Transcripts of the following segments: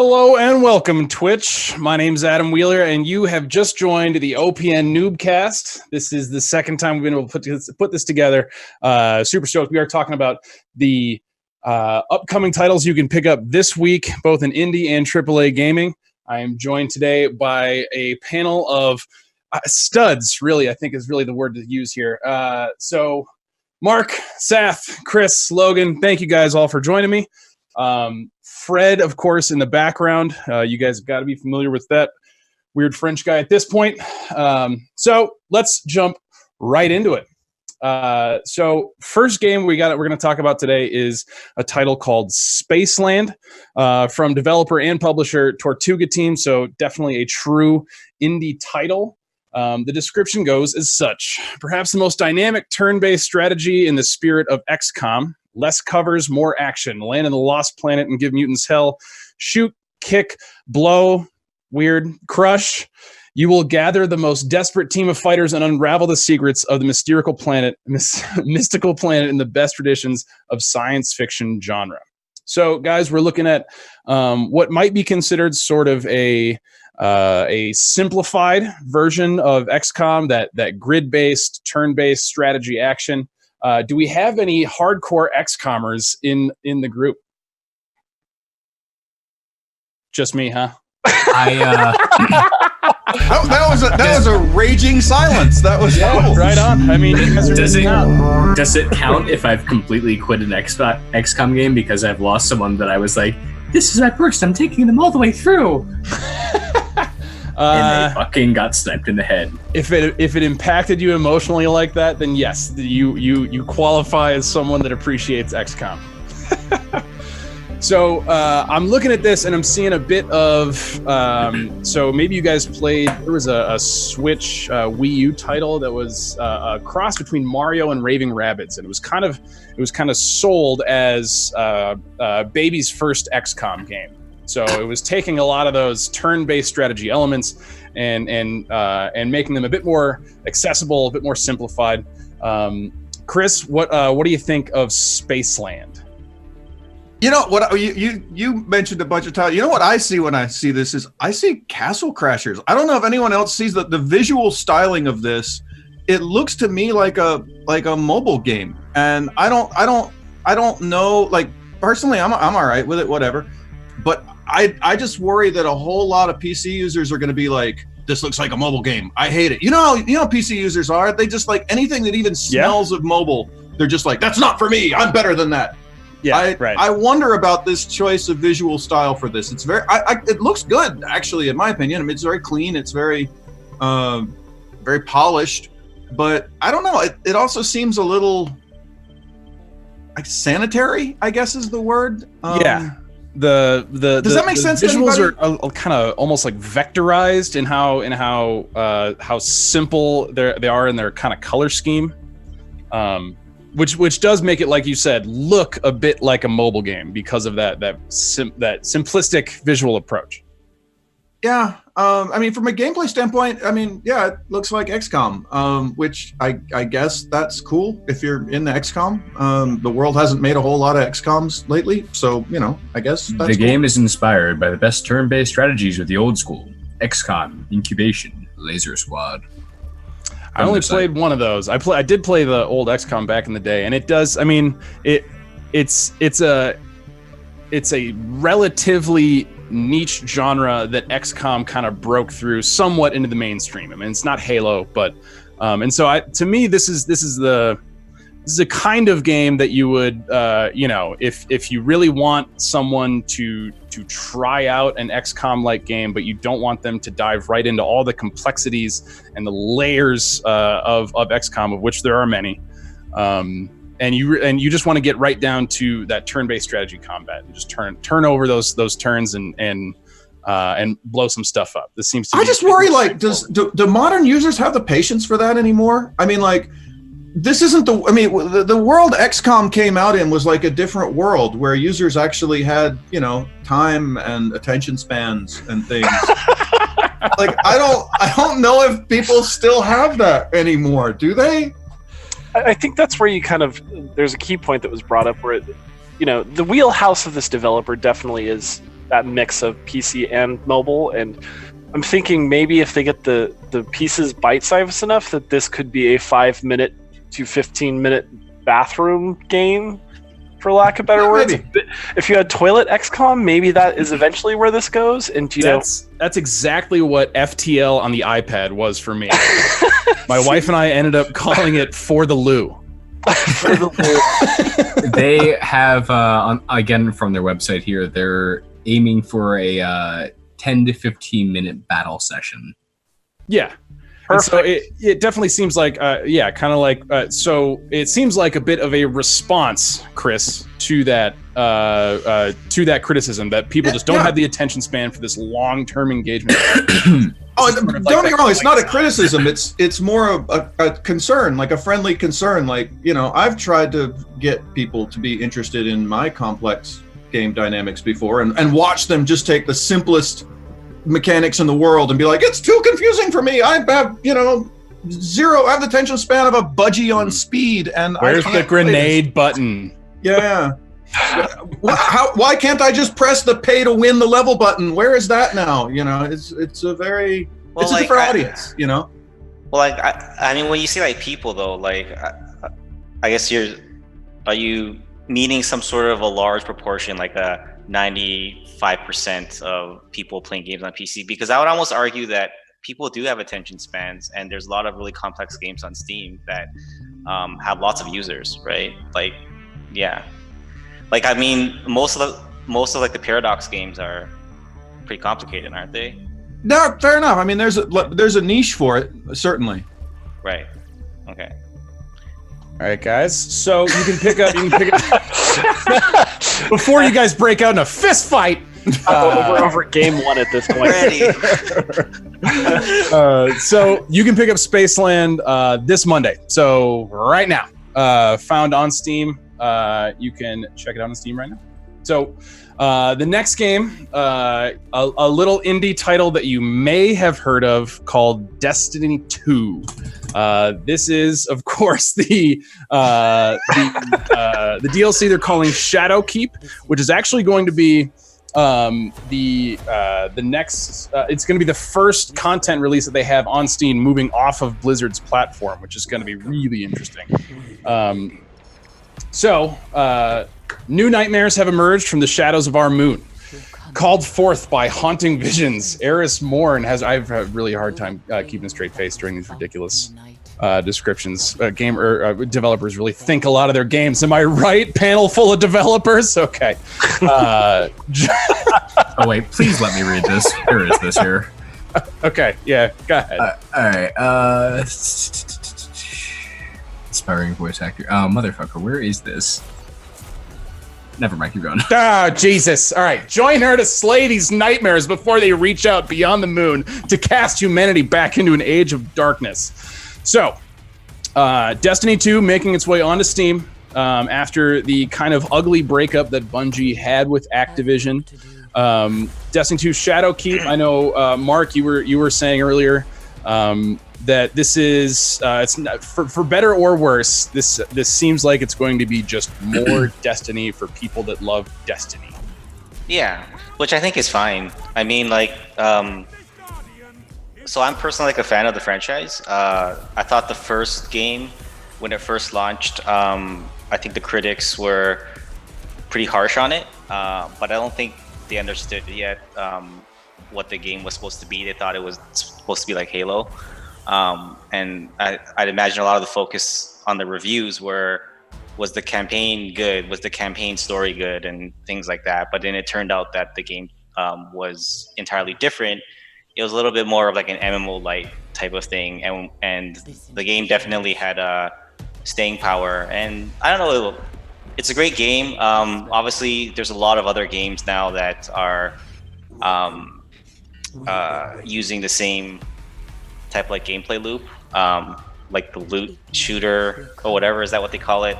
Hello and welcome, Twitch. My name's Adam Wheeler, and you have just joined the OPN Noobcast. This is the second time we've been able to put this together. Super stoked. We are talking about the upcoming titles you can pick up this week, both in indie and AAA gaming. I am joined today by a panel of studs, really, I think is really the word to use here. So Mark, Sath, Chris, Logan, thank you guys all for joining me. Fred, of course, in the background. You guys have got to be familiar with that weird French guy at this point. So let's jump right into it. So first game we're going to talk about today is a title called Spaceland from developer and publisher Tortuga Team. So definitely a true indie title. The description goes as such. Perhaps the most dynamic turn-based strategy in the spirit of XCOM. Less covers, more action. Land on the Lost Planet and give mutants hell. Shoot, kick, blow, weird, crush. You will gather the most desperate team of fighters and unravel the secrets of the mystical planet in the best traditions of science fiction genre. So, guys, we're looking at what might be considered sort of a simplified version of XCOM, that grid-based, turn-based strategy action. Do we have any hardcore XCOMers in the group? Just me, huh? That was a raging silence. That was cool. Right on. I mean, does it count if I've completely quit an XCOM game because I've lost someone that I was like, this is my burst, I'm taking them all the way through? And they fucking got sniped in the head. If it impacted you emotionally like that, then yes, you qualify as someone that appreciates XCOM. So I'm looking at this and I'm seeing a bit of. So maybe you guys played. There was a Switch Wii U title that was a cross between Mario and Raving Rabbids, and it was kind of sold as baby's first XCOM game. So it was taking a lot of those turn-based strategy elements and making them a bit more accessible, a bit more simplified. Chris, what do you think of Spaceland? You know what you mentioned a bunch of times. You know what I see when I see this is I see Castle Crashers. I don't know if anyone else sees the visual styling of this. It looks to me like a mobile game, and I don't know. Like personally, I'm all right with it, whatever. But I just worry that a whole lot of PC users are going to be like, this looks like a mobile game. I hate it. You know PC users are. They just like anything that even smells of mobile. They're just like, that's not for me. I'm better than that. Yeah, right. I wonder about this choice of visual style for this. It's very, it looks good actually, in my opinion. I mean, it's very clean. It's very, very polished. But I don't know. It also seems a little like sanitary, I guess is the word. Yeah. Does that make sense? Visuals are kind of almost like vectorized in how simple they are in their kind of color scheme, which does make it, like you said, look a bit like a mobile game because of that simplistic visual approach. Yeah, I mean, from a gameplay standpoint, I mean, yeah, it looks like XCOM, which I guess that's cool if you're in the XCOM. The world hasn't made a whole lot of XCOMs lately, so, I guess that's the game is inspired by the best turn-based strategies with the old school. XCOM, Incubation, Laser Squad. I only played one of those. I did play the old XCOM back in the day, and it does, I mean, it's a relatively niche genre that XCOM kind of broke through somewhat into the mainstream. I mean, it's not Halo, but and so to me, this is a kind of game that you would if you really want someone to try out an XCOM-like game, but you don't want them to dive right into all the complexities and the layers of XCOM, of which there are many. And you just want to get right down to that turn-based strategy combat and just turn over those turns and blow some stuff up. This seems to be. I just worry, like, do modern users have the patience for that anymore? I mean, like, this isn't the world XCOM came out in was like a different world where users actually had, time and attention spans and things. Like, I don't know if people still have that anymore. Do they? I think that's where there's a key point that was brought up where, the wheelhouse of this developer definitely is that mix of PC and mobile, and I'm thinking maybe if they get the pieces bite-sized enough that this could be a 5-minute to 15-minute bathroom game, for lack of better words. If you had Toilet XCOM, maybe that is eventually where this goes. And that's exactly what FTL on the iPad was for me. My wife and I ended up calling it For the Loo. They have, again from their website here, they're aiming for a 10 to 15 minute battle session. Yeah. And so it definitely seems like, kind of like, so it seems like a bit of a response, Chris, to that criticism that people just don't have the attention span for this long-term engagement. Don't get me wrong, it's not a criticism. It's more of a concern, like a friendly concern. Like, I've tried to get people to be interested in my complex game dynamics before and watch them just take the simplest mechanics in the world and be like, it's too confusing for me. I have, I have the attention span of a budgie on speed, and where's the grenade button? Yeah. Why can't I just press the pay to win the level button? Where is that now? It's a very it's a different audience. Well, I mean, when you say like people though, like I guess are you meaning some sort of a large proportion, like a 95% of people playing games on PC? Because I would almost argue that people do have attention spans, and there's a lot of really complex games on Steam that have lots of users, right? Like, yeah, like I mean, most of like the Paradox games are pretty complicated, aren't they? No, fair enough. I mean, there's a niche for it, certainly. Right. Okay. All right, guys. So you can pick up. Before you guys break out in a fist fight. We're over game 1 at this point. So you can pick up Spaceland this Monday. So right now, found on Steam. You can check it out on Steam right now. So the next game, a little indie title that you may have heard of called Destiny 2. This is, of course, the DLC they're calling Shadowkeep, which is actually going to be the next. It's going to be the first content release that they have on Steam, moving off of Blizzard's platform, which is going to be really interesting. New nightmares have emerged from the shadows of our moon. Called forth by haunting visions, Eris Morn I've had a really hard time keeping a straight face during these ridiculous descriptions. Developers really think a lot of their games. Am I right? Panel full of developers? Okay. Oh wait, please let me read this. Where is this here? Okay, yeah, go ahead. All right. Aspiring voice actor. Oh, motherfucker, where is this? Never mind, keep going. Ah, Jesus. All right. Join her to slay these nightmares before they reach out beyond the moon to cast humanity back into an age of darkness. So, Destiny 2 making its way onto Steam after the kind of ugly breakup that Bungie had with Activision. Destiny 2 Shadowkeep. I know, Mark, you were saying earlier that this is it's not, for better or worse. This seems like it's going to be just more Destiny for people that love Destiny. Yeah, which I think is fine. I mean, like, so I'm personally like a fan of the franchise. I thought the first game, when it first launched, I think the critics were pretty harsh on it, but I don't think they understood yet what the game was supposed to be. They thought it was supposed to be like Halo. And I'd imagine a lot of the focus on the reviews was the campaign good, was the campaign story good, and things like that. But then it turned out that the game was entirely different. It was a little bit more of like an MMO-like type of thing, and the game definitely had staying power. And I don't know, it's a great game. Obviously, there's a lot of other games now that are using the same type of like gameplay loop, like the loot shooter or whatever. Is that what they call it?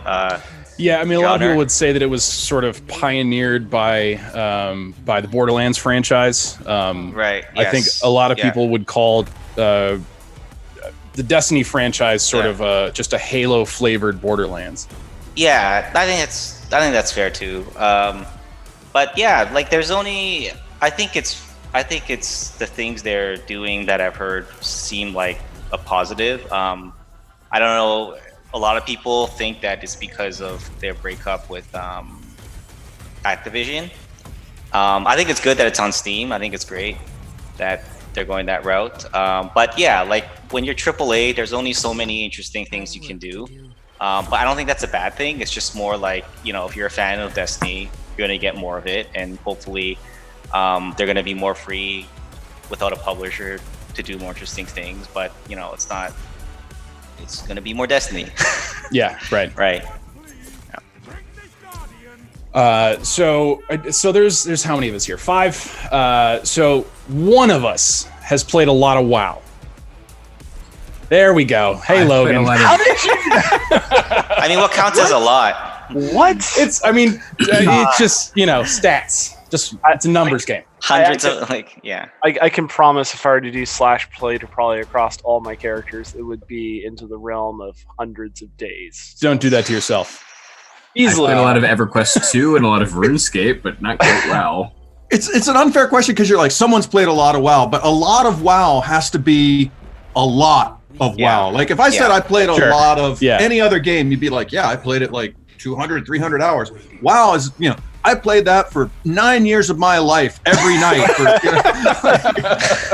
Yeah, I mean, a lot of people would say that it was sort of pioneered by the Borderlands franchise. Right. I think a lot of people would call the Destiny franchise sort of just a Halo flavored Borderlands. Yeah, I think that's fair too. But yeah, like there's only I think it's the things they're doing that I've heard seem like a positive. I don't know. A lot of people think that it's because of their breakup with Activision. I think it's good that it's on Steam. I think it's great that they're going that route. But yeah, like when you're AAA, there's only so many interesting things you can do. But I don't think that's a bad thing. It's just more like, you know, if you're a fan of Destiny, you're going to get more of it. And hopefully they're going to be more free without a publisher to do more interesting things. But, you know, it's going to be more Destiny. Yeah, right. Right. So there's how many of us here? 5. So one of us has played a lot of WoW. There we go. Hey, Logan. How did you? I mean, what counts as a lot? What? It's just, you know, stats. Just it's a numbers game. Hundreds of yeah. I can promise if I were to do /play to probably across all my characters, it would be into the realm of hundreds of days. Don't do that to yourself. Easily. I played a lot of EverQuest 2 and a lot of RuneScape, but not quite WoW. It's an unfair question because you're like, someone's played a lot of WoW, but a lot of WoW has to be a lot of WoW. Like if I said I played a lot of any other game, you'd be like, yeah, I played it like 200, 300 hours. WoW is, you know, I played that for 9 years of my life every night.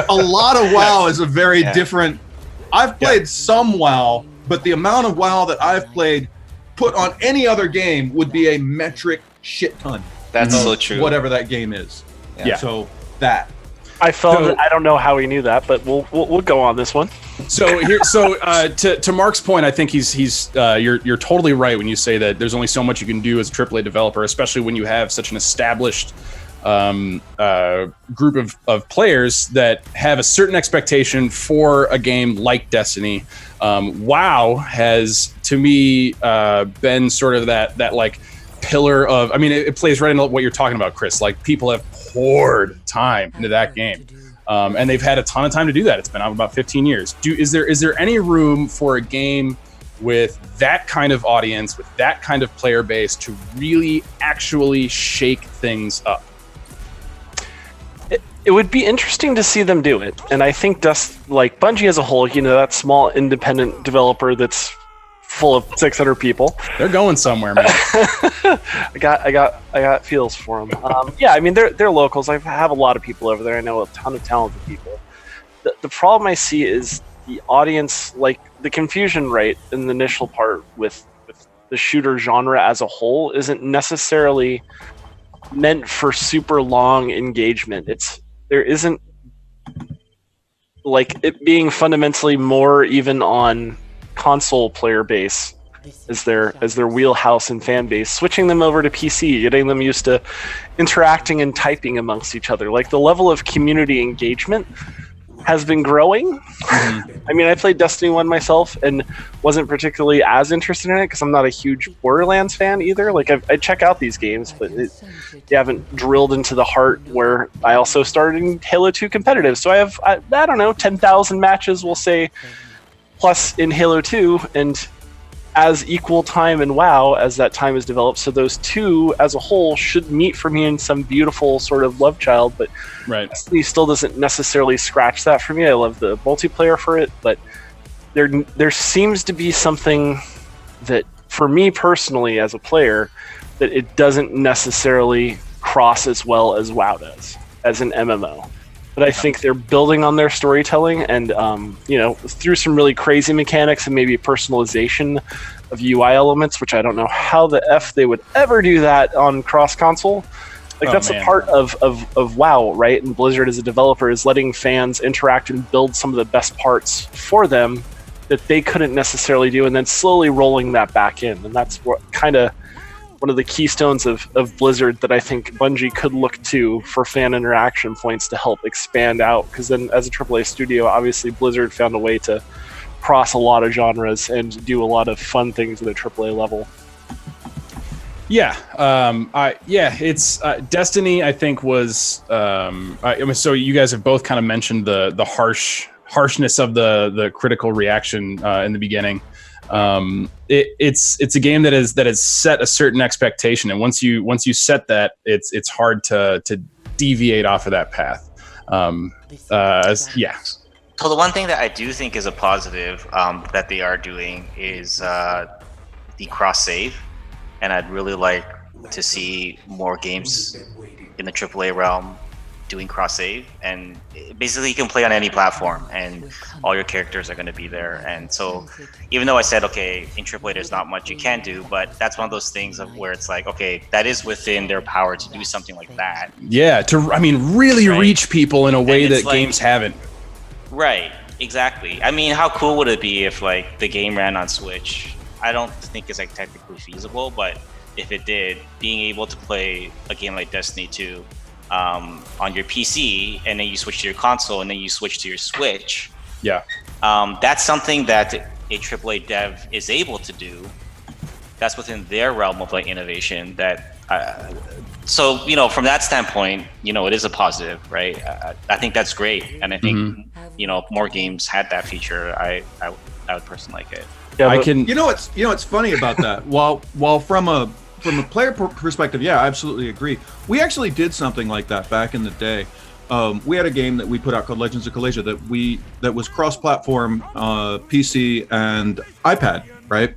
A lot of WoW is a very different. I've played some WoW, but the amount of WoW that I've played put on any other game would be a metric shit ton. That's so true. Whatever that game is. Yeah. So that. I don't know how he knew that, but we'll go on this one. So here, to Mark's point, I think you're totally right when you say that there's only so much you can do as a AAA developer, especially when you have such an established group of players that have a certain expectation for a game like Destiny. WoW has, to me, been sort of that like pillar of. I mean, it plays right into what you're talking about, Chris. Like people have poured time into that game, and they've had a ton of time to do that. It's been out about 15 years. Is there any room for a game with that kind of audience, with that kind of player base, to really actually shake things up? It would be interesting to see them do it, and I think like Bungie as a whole, you know, that small independent developer that's full of 600 people. They're going somewhere, man. I got feels for them. Yeah, I mean they're locals. I have a lot of people over there. I know a ton of talented people. The problem I see is the audience, like the confusion rate in the initial part with the shooter genre as a whole isn't necessarily meant for super long engagement. There isn't like it being fundamentally more even on console player base as their wheelhouse and fan base, switching them over to PC, getting them used to interacting and typing amongst each other. Like the level of community engagement has been growing. Mm-hmm. I mean, I played Destiny 1 myself and wasn't particularly as interested in it because I'm not a huge Borderlands fan either. Like I check out these games, but you haven't drilled into the heart where I also started in Halo 2 competitive. So I don't know, 10,000 matches, we'll say, plus in Halo 2, and as equal time in WoW as that time is developed. So those two as a whole should meet for me in some beautiful sort of love child, but Destiny still doesn't necessarily scratch that for me. I love the multiplayer for it, but there seems to be something that, for me personally as a player, that it doesn't necessarily cross as well as WoW does as an MMO. But I think they're building on their storytelling and, through some really crazy mechanics and maybe personalization of UI elements, which I don't know how the F they would ever do that on cross-console. Like, that's a part of WoW, right? And Blizzard as a developer is letting fans interact and build some of the best parts for them that they couldn't necessarily do, and then slowly rolling that back in. And that's what kind of one of the keystones of Blizzard that I think Bungie could look to for fan interaction points to help expand out. Because then as a AAA studio, obviously Blizzard found a way to cross a lot of genres and do a lot of fun things at a AAA level. Yeah, it's Destiny. I think was so you guys have both kind of mentioned the harshness of the critical reaction in the beginning. It's a game that has set a certain expectation, and once you set that, it's hard to deviate off of that path. Yeah. So the one thing that I do think is a positive that they are doing is the cross save, and I'd really like to see more games in the AAA realm doing cross save. And basically, you can play on any platform, and all your characters are going to be there. And so, even though I said okay, in AAA there's not much you can do, but that's one of those things of where it's like okay, that is within their power to do something like that. Yeah, really reach people in a way that games haven't. Right, exactly. I mean, how cool would it be if like the game ran on Switch? I don't think it's like technically feasible, but if it did, being able to play a game like Destiny 2 on your PC, and then you switch to your console, and then you switch to your Switch. Yeah. That's something that a AAA dev is able to do. That's within their realm of like innovation. So from that standpoint, it is a positive, right? I think that's great, and I think more games had that feature. I would personally like it. Yeah, I can. It's funny about that. While from a player perspective, yeah, I absolutely agree. We actually did something like that back in the day. We had a game that we put out called Legends of Kalasia that was cross-platform, PC and iPad, right?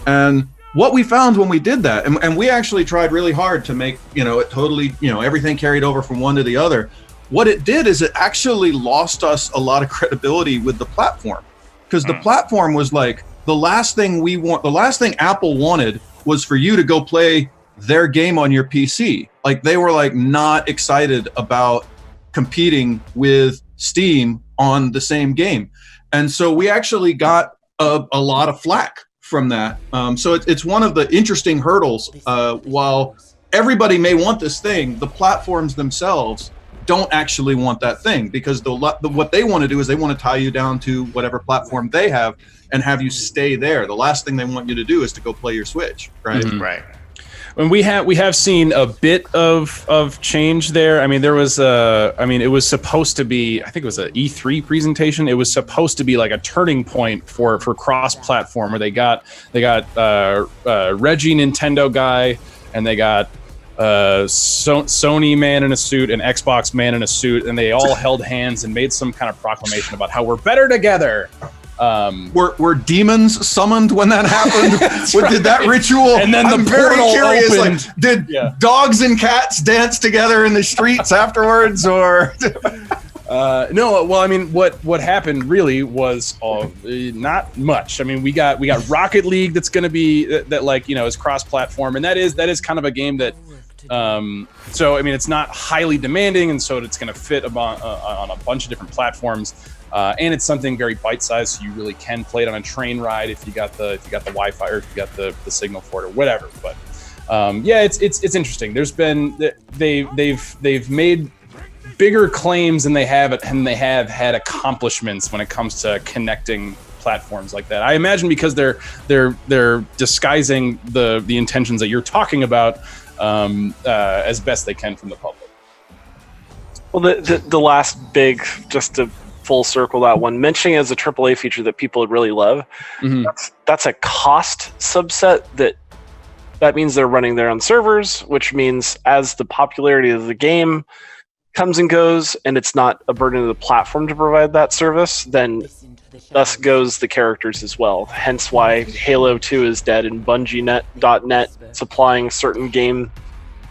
And what we found when we did that, and we actually tried really hard to make it totally everything carried over from one to the other. What it did is it actually lost us a lot of credibility with the platform, because the platform was like the last thing Apple wanted was for you to go play their game on your PC. Like they were like not excited about competing with Steam on the same game. And so we actually got a lot of flack from that. So it's one of the interesting hurdles. While everybody may want this thing, the platforms themselves don't actually want that thing, because what they want to do is they want to tie you down to whatever platform they have and have you stay there. The last thing they want you to do is to go play your Switch, right? Mm-hmm. Right. And we have seen a bit of change there. I mean, there was it was supposed to be, I think it was an E3 presentation. It was supposed to be like a turning point for cross-platform, where they got Reggie Nintendo guy, and they got Sony man in a suit and Xbox man in a suit, and they all held hands and made some kind of proclamation about how we're better together. Were demons summoned when that happened? Did that ritual? And then I'm very curious. Opened. Like, did dogs and cats dance together in the streets afterwards, or? No. Well, I mean, what happened really was not much. I mean, we got Rocket League that's going to be that is cross-platform, and that is kind of a game that. So I mean, it's not highly demanding, and so it's going to fit on a bunch of different platforms. And it's something very bite-sized, so you really can play it on a train ride if you got the Wi-Fi, or if you got the signal for it, or whatever. But it's interesting. There's been they've made bigger claims than they have had accomplishments when it comes to connecting platforms like that. I imagine because they're disguising the intentions that you're talking about as best they can from the public. Well, the last big, just to full circle that one, mentioning as a AAA feature that people would really love, that's a cost subset. That means they're running their own servers, which means as the popularity of the game comes and goes, and it's not a burden of the platform to provide that service, then thus goes the characters as well. Hence why Halo 2 is dead, and BungieNet.net supplying certain game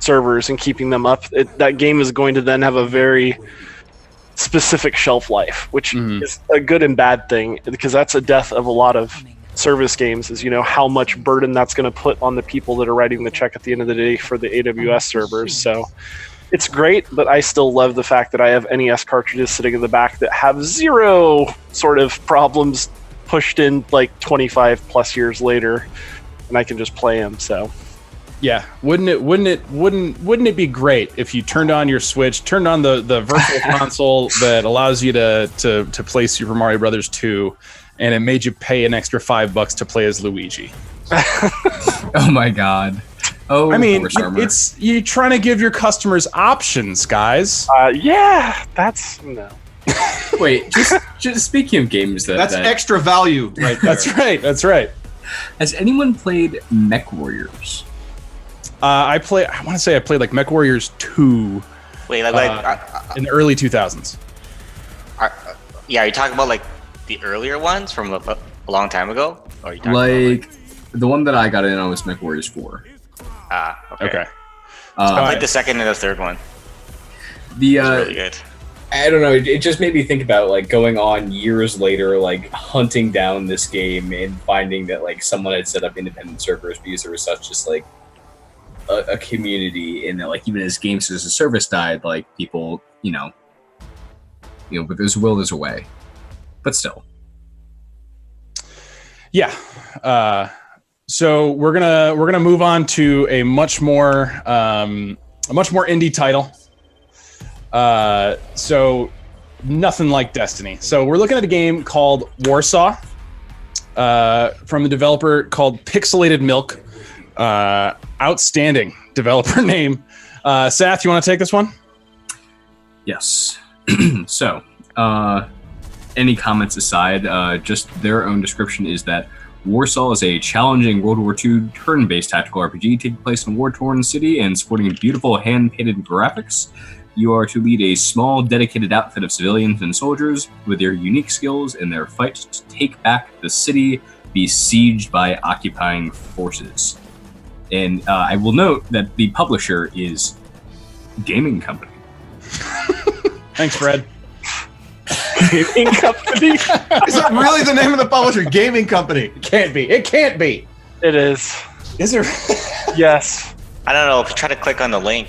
servers and keeping them up. That game is going to then have a very specific shelf life, which is a good and bad thing, because that's a death of a lot of service games, is how much burden that's going to put on the people that are writing the check at the end of the day for the AWS servers. So it's great, but I still love the fact that I have NES cartridges sitting in the back that have zero sort of problems pushed in like 25 plus years later, and I can just play them. So yeah, wouldn't it be great if you turned on your Switch, turned on the virtual console that allows you to play Super Mario Brothers 2, and it made you pay an extra $5 to play as Luigi? Oh my God. Oh, I mean, it's you're trying to give your customers options, guys. Yeah, that's no. Wait, just speaking of games, that's extra value, right there. That's right. Has anyone played Mech Warriors? I want to say I played like Mech Warriors 2 Wait, in the early 2000s. Yeah, are you talking about like the earlier ones from a long time ago? Or are you talking Like the one that I got in on was Mech Warriors 4. Okay. Okay. I played the second and the third one. The It's really good. I don't know. It just made me think about like going on years later, like hunting down this game and finding that like someone had set up independent servers because there was such just like a community, and that like even as games as a service died, like people, but there's a will, there's a way, but still. Yeah. So we're gonna move on to a much more indie title. So nothing like Destiny. So we're looking at a game called Warsaw, from the developer called Pixelated Milk. Outstanding developer name. Sath, you want to take this one? Yes. So, any comments aside, just their own description is that Warsaw is a challenging World War II turn-based tactical RPG taking place in a war-torn city and sporting beautiful hand-painted graphics. You are to lead a small, dedicated outfit of civilians and soldiers with their unique skills in their fight to take back the city besieged by occupying forces. And I will note that the publisher is Gaming Company. Thanks, Fred. Gaming Company? Is that really the name of the publisher? Gaming Company. It can't be. It can't be. It is. Is there? Yes. I don't know if you try to click on the link.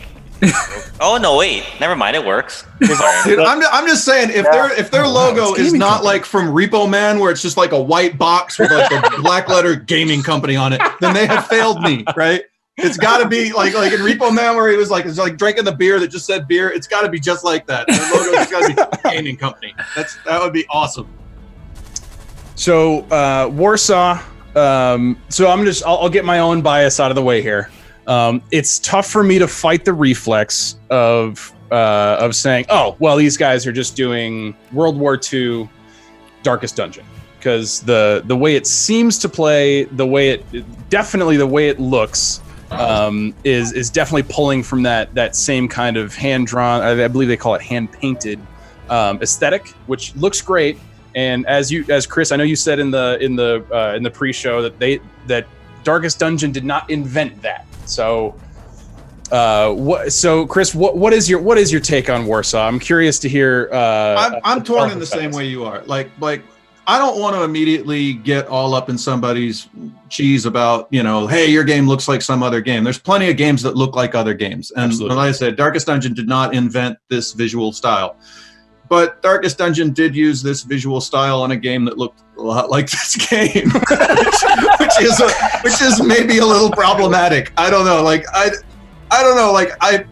Oh no, wait. Never mind. It works. Dude, I'm just saying, if their logo is not like from Repo Man, where it's just like a white box with like a black letter Gaming Company on it, then they have failed me, right? It's got to be like in Repo Man, where he was like, it's like drinking the beer that just said beer. It's got to be just like that. The logo has got to be Gaming Company. That would be awesome. So Warsaw. So I'll get my own bias out of the way here. It's tough for me to fight the reflex of saying, oh, well, these guys are just doing World War II Darkest Dungeon, because the way it seems to play, the way it looks, is definitely pulling from that same kind of hand drawn. I believe they call it hand painted aesthetic, which looks great. And as Chris, I know you said in the pre-show that Darkest Dungeon did not invent that. So, Chris, what is your take on Warsaw? I'm curious to hear. I'm torn in the same way you are. Like I don't want to immediately get all up in somebody's cheese about, hey, your game looks like some other game. There's plenty of games that look like other games, and Absolutely. like I said, Darkest Dungeon did not invent this visual style. But Darkest Dungeon did use this visual style on a game that looked a lot like this game, which is maybe a little problematic. I don't know. I don't know. Like I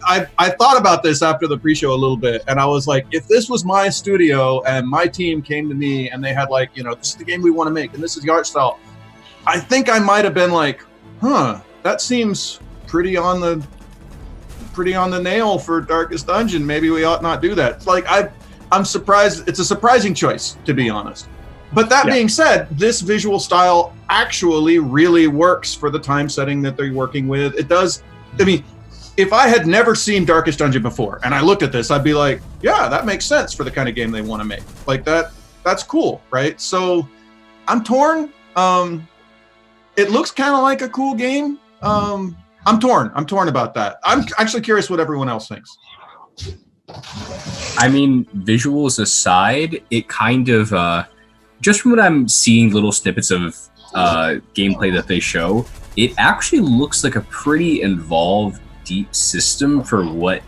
thought about this after the pre-show a little bit, and I was like, if this was my studio and my team came to me and they had like, this is the game we want to make and this is the art style, I think I might have been like, that seems pretty on the nail for Darkest Dungeon. Maybe we ought not do that. It's like I'm surprised. It's a surprising choice, to be honest. But that being said, this visual style actually really works for the time setting that they're working with. It does. I mean, if I had never seen Darkest Dungeon before and I looked at this, I'd be like, yeah, that makes sense for the kind of game they want to make. Like that's cool, right? So I'm torn. It looks kind of like a cool game. I'm torn about that. I'm actually curious what everyone else thinks. I mean, visuals aside, it kind of, just from what I'm seeing, little snippets of gameplay that they show, it actually looks like a pretty involved, deep system for what,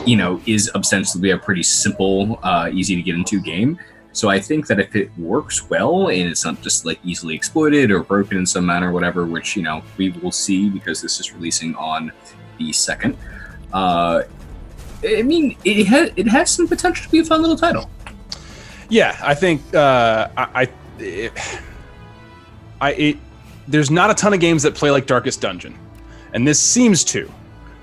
is ostensibly a pretty simple, easy to get into game. So I think that if it works well and it's not just like easily exploited or broken in some manner or whatever, which, we will see because this is releasing on the 2nd, I mean, it has some potential to be a fun little title. Yeah, I think there's not a ton of games that play like Darkest Dungeon, and this seems to.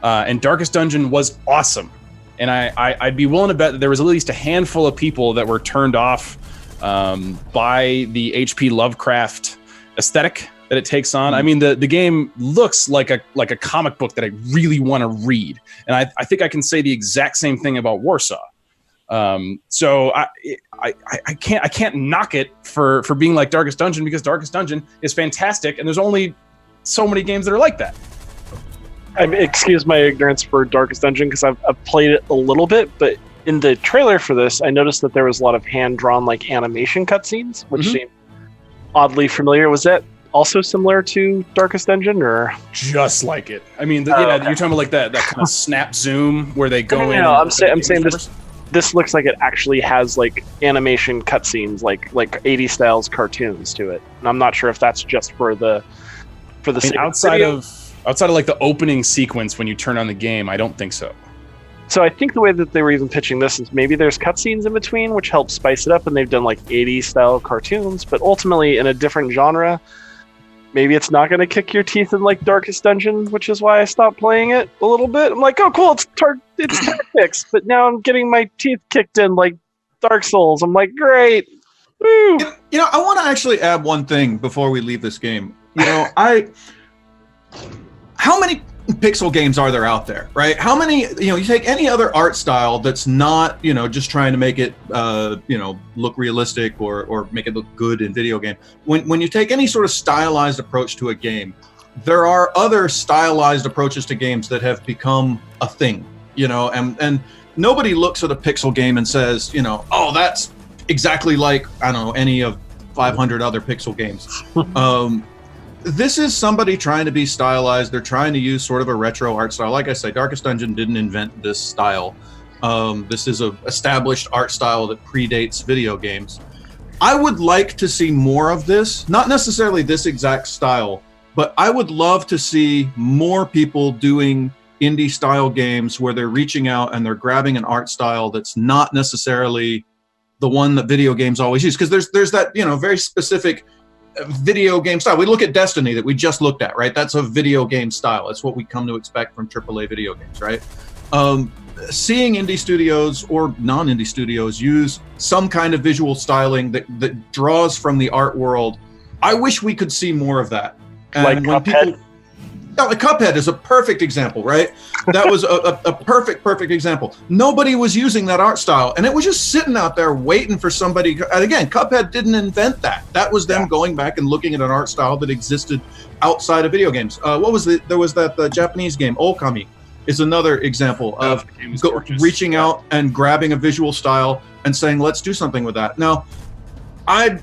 And Darkest Dungeon was awesome, and I'd be willing to bet that there was at least a handful of people that were turned off by the H.P. Lovecraft aesthetic that it takes on. I mean, the game looks like a comic book that I really want to read, and I think I can say the exact same thing about Warsaw. So I can't knock it for being like Darkest Dungeon, because Darkest Dungeon is fantastic, and there's only so many games that are like that. Excuse my ignorance for Darkest Dungeon, because I've played it a little bit, but in the trailer for this, I noticed that there was a lot of hand-drawn like animation cutscenes, which seemed oddly familiar. Was that also similar to Darkest Dungeon, or just like it? I mean, okay. You're talking about like that kind of snap zoom where they go in. No, I'm saying this looks like it actually has like animation cutscenes, like 80 styles cartoons to it. And I'm not sure if that's just for the outside of like the opening sequence when you turn on the game. I don't think so. So I think the way that they were even pitching this is maybe there's cutscenes in between, which helps spice it up, and they've done like 80 style cartoons, but ultimately in a different genre. Maybe it's not going to kick your teeth in like Darkest Dungeon, which is why I stopped playing it a little bit. I'm like, oh, cool, it's tactics, but now I'm getting my teeth kicked in like Dark Souls. I'm like, great. Woo. You know, I want to actually add one thing before we leave this game. You know, how many pixel games are there out there, right? How many, you take any other art style that's not, just trying to make it, look realistic or make it look good in video game. When you take any sort of stylized approach to a game, there are other stylized approaches to games that have become a thing, and nobody looks at a pixel game and says, oh, that's exactly like, I don't know, any of 500 other pixel games. This is somebody trying to be stylized. They're trying to use sort of a retro art style. Like I say, Darkest Dungeon didn't invent this style. This is an established art style that predates video games. I would like to see more of this, not necessarily this exact style, but I would love to see more people doing indie style games where they're reaching out and they're grabbing an art style that's not necessarily the one that video games always use. Because there's that, very specific video game style. We look at Destiny that we just looked at, right? That's a video game style. That's what we come to expect from AAA video games, right? Seeing indie studios or non-indie studios use some kind of visual styling that draws from the art world, I wish we could see more of that. And like Cuphead? Like Cuphead is a perfect example, right? That was a perfect example. Nobody was using that art style, and it was just sitting out there waiting for somebody. And again, Cuphead didn't invent that. That was them going back and looking at an art style that existed outside of video games. What was there was that Japanese game, Okami, is another example of reaching out and grabbing a visual style and saying, let's do something with that. Now, I've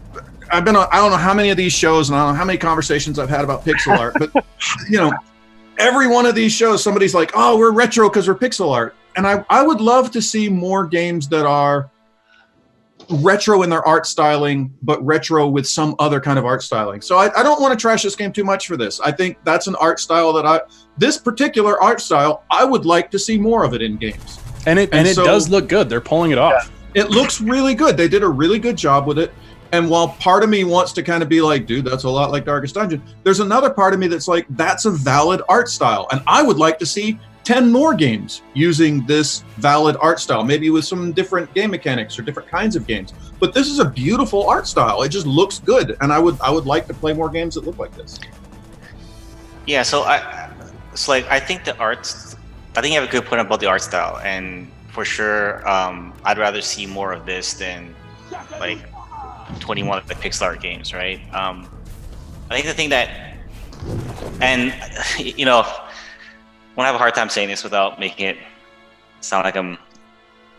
been on, I don't know how many of these shows and I don't know how many conversations I've had about pixel art, but every one of these shows, somebody's like, oh, we're retro because we're pixel art. And I would love to see more games that are retro in their art styling, but retro with some other kind of art styling. So I don't want to trash this game too much for this. I think that's an art style this particular art style, I would like to see more of it in games. And it does look good. They're pulling it off. It looks really good. They did a really good job with it. And while part of me wants to kind of be like, dude, that's a lot like Darkest Dungeon, there's another part of me that's like, that's a valid art style. And I would like to see 10 more games using this valid art style, maybe with some different game mechanics or different kinds of games. But this is a beautiful art style. It just looks good. And I would like to play more games that look like this. Yeah, so I think you have a good point about the art style. And for sure, I'd rather see more of this than like 21 of the pixel art games, right? I think the thing that, and I want to have a hard time saying this without making it sound like I'm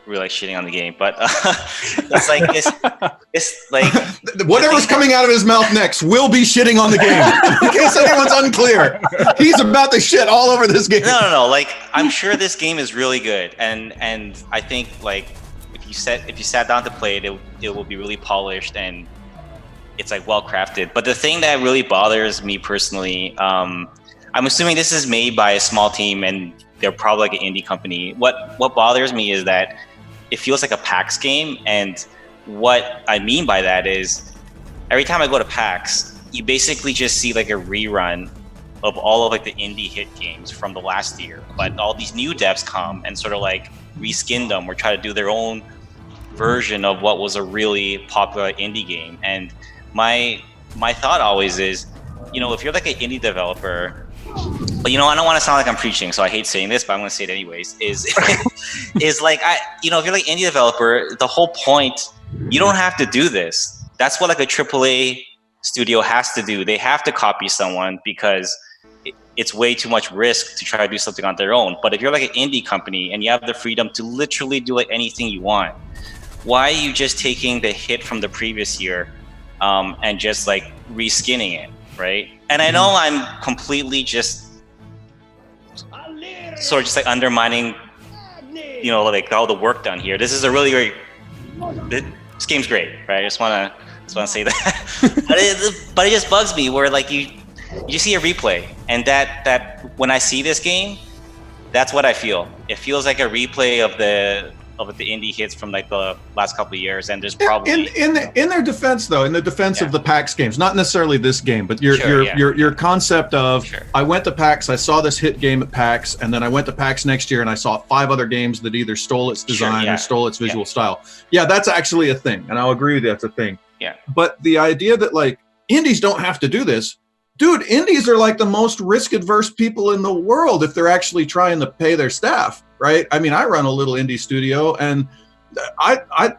really like shitting on the game, but it's like it's like whatever's coming out of his mouth next will be shitting on the game. In case anyone's unclear, he's about to shit all over this game. No. Like, I'm sure this game is really good, and I think like if you sat down to play it, it will be really polished and it's like well crafted. But the thing that really bothers me personally, I'm assuming this is made by a small team and they're probably like an indie company. What bothers me is that it feels like a PAX game, and what I mean by that is every time I go to PAX, you basically just see like a rerun of all of like the indie hit games from the last year. But all these new devs come and sort of like reskin them or try to do their own version of what was a really popular indie game. And my thought always is, if you're like an indie developer, but I don't want to sound like I'm preaching, so I hate saying this, but I'm going to say it anyways. Is like if you're like indie developer, the whole point, you don't have to do this. That's what like a AAA studio has to do. They have to copy someone because it's way too much risk to try to do something on their own. But if you're like an indie company and you have the freedom to literally do like anything you want, why are you just taking the hit from the previous year and just like reskinning it, right? And I know I'm completely just sort of just like undermining, like all the work done here. This is a really great. This game's great, right? I just want to say that. but it just bugs me where like you see a replay, and that when I see this game, that's what I feel. It feels like a replay of the indie hits from like the last couple of years, and there's probably in their defense though, in the defense of the PAX games, not necessarily this game, but your concept of I went to PAX, I saw this hit game at PAX, and then I went to PAX next year and I saw 5 other games that either stole its design or stole its visual style. Yeah, that's actually a thing, and I'll agree with you, that's a thing. Yeah. But the idea that like indies don't have to do this, dude, indies are like the most risk-adverse people in the world if they're actually trying to pay their staff, right? I mean, I run a little indie studio, and I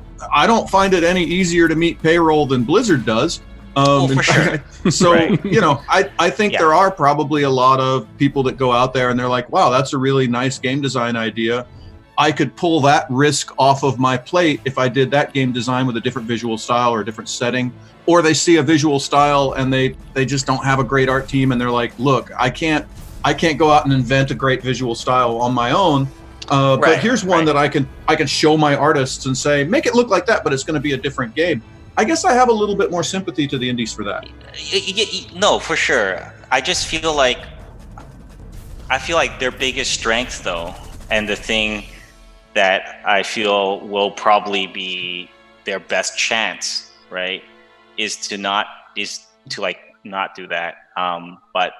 don't find it any easier to meet payroll than Blizzard does. For sure. So, I think there are probably a lot of people that go out there and they're like, wow, that's a really nice game design idea. I could pull that risk off of my plate if I did that game design with a different visual style or a different setting. Or they see a visual style and they just don't have a great art team, and they're like, look, I can't go out and invent a great visual style on my own. But here's one that I can show my artists and say, make it look like that, but it's going to be a different game. I guess I have a little bit more sympathy to the indies for that. No, for sure. I just feel like their biggest strength though, and the thing that I feel will probably be their best chance, right, is to not do that. But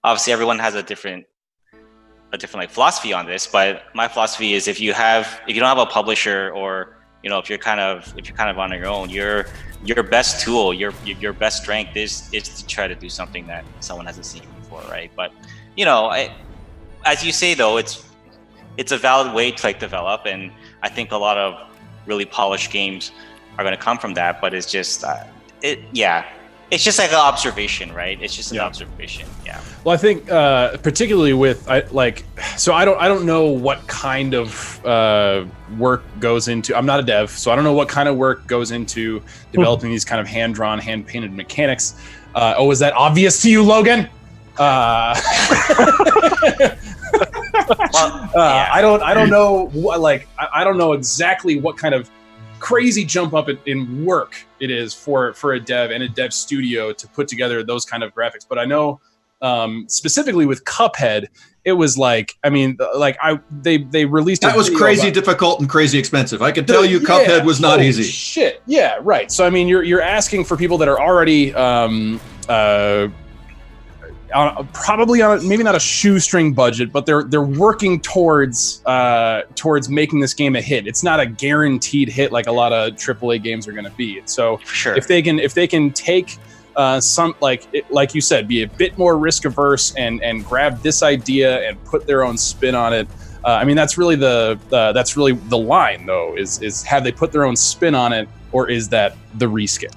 obviously everyone has a different like philosophy on this. But my philosophy is if you don't have a publisher, or if you're kind of on your own, your best tool, your best strength is to try to do something that someone hasn't seen before, right? But as you say though, it's a valid way to like develop, and I think a lot of really polished games are going to come from that. But it's just it's just like an observation, right? It's just an observation. Yeah. Well, I think particularly with I don't know what kind of work goes into. I'm not a dev, so I don't know what kind of work goes into developing these kind of hand-drawn, hand-painted mechanics. Is that obvious to you, Logan? I don't know. I don't know exactly what kind of crazy jump up in work it is for a dev and a dev studio to put together those kind of graphics. But I know specifically with Cuphead, it was like, I mean, like they released that was crazy difficult and crazy expensive. I can tell you, Cuphead was not easy. Shit, yeah, right. So I mean, you're asking for people that are already probably on maybe not a shoestring budget, but they're working towards making this game a hit. It's not a guaranteed hit like a lot of AAA games are going to be. So sure. if they can take some like you said, be a bit more risk averse and grab this idea and put their own spin on it. I mean, that's really the line though. Is have they put their own spin on it, or is that the reskin?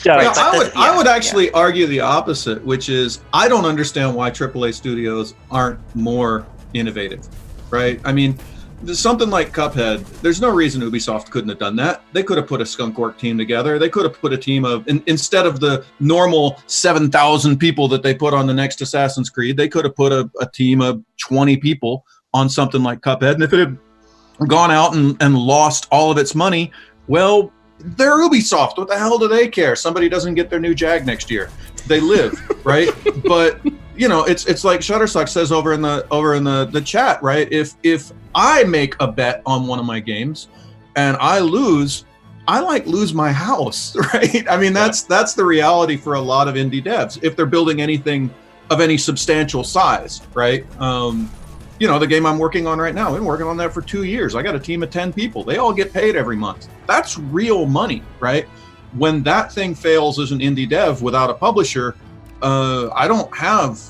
Yeah, right. I would actually argue the opposite, which is I don't understand why AAA studios aren't more innovative, right? I mean, something like Cuphead, there's no reason Ubisoft couldn't have done that. They could have put a Skunkworks team together. They could have put a team of, instead of the normal 7,000 people that they put on the next Assassin's Creed, they could have put a team of 20 people on something like Cuphead. And if it had gone out and lost all of its money, well, they're Ubisoft. What the hell do they care? Somebody doesn't get their new Jag next year. They live, right? But it's like Shutterstock says over in the chat, right? If I make a bet on one of my games and I lose, I lose my house, right? I mean, that's the reality for a lot of indie devs if they're building anything of any substantial size, right? The game I'm working on right now, I've been working on that for 2 years. I got a team of 10 people. They all get paid every month. That's real money, right? When that thing fails as an indie dev without a publisher, I don't have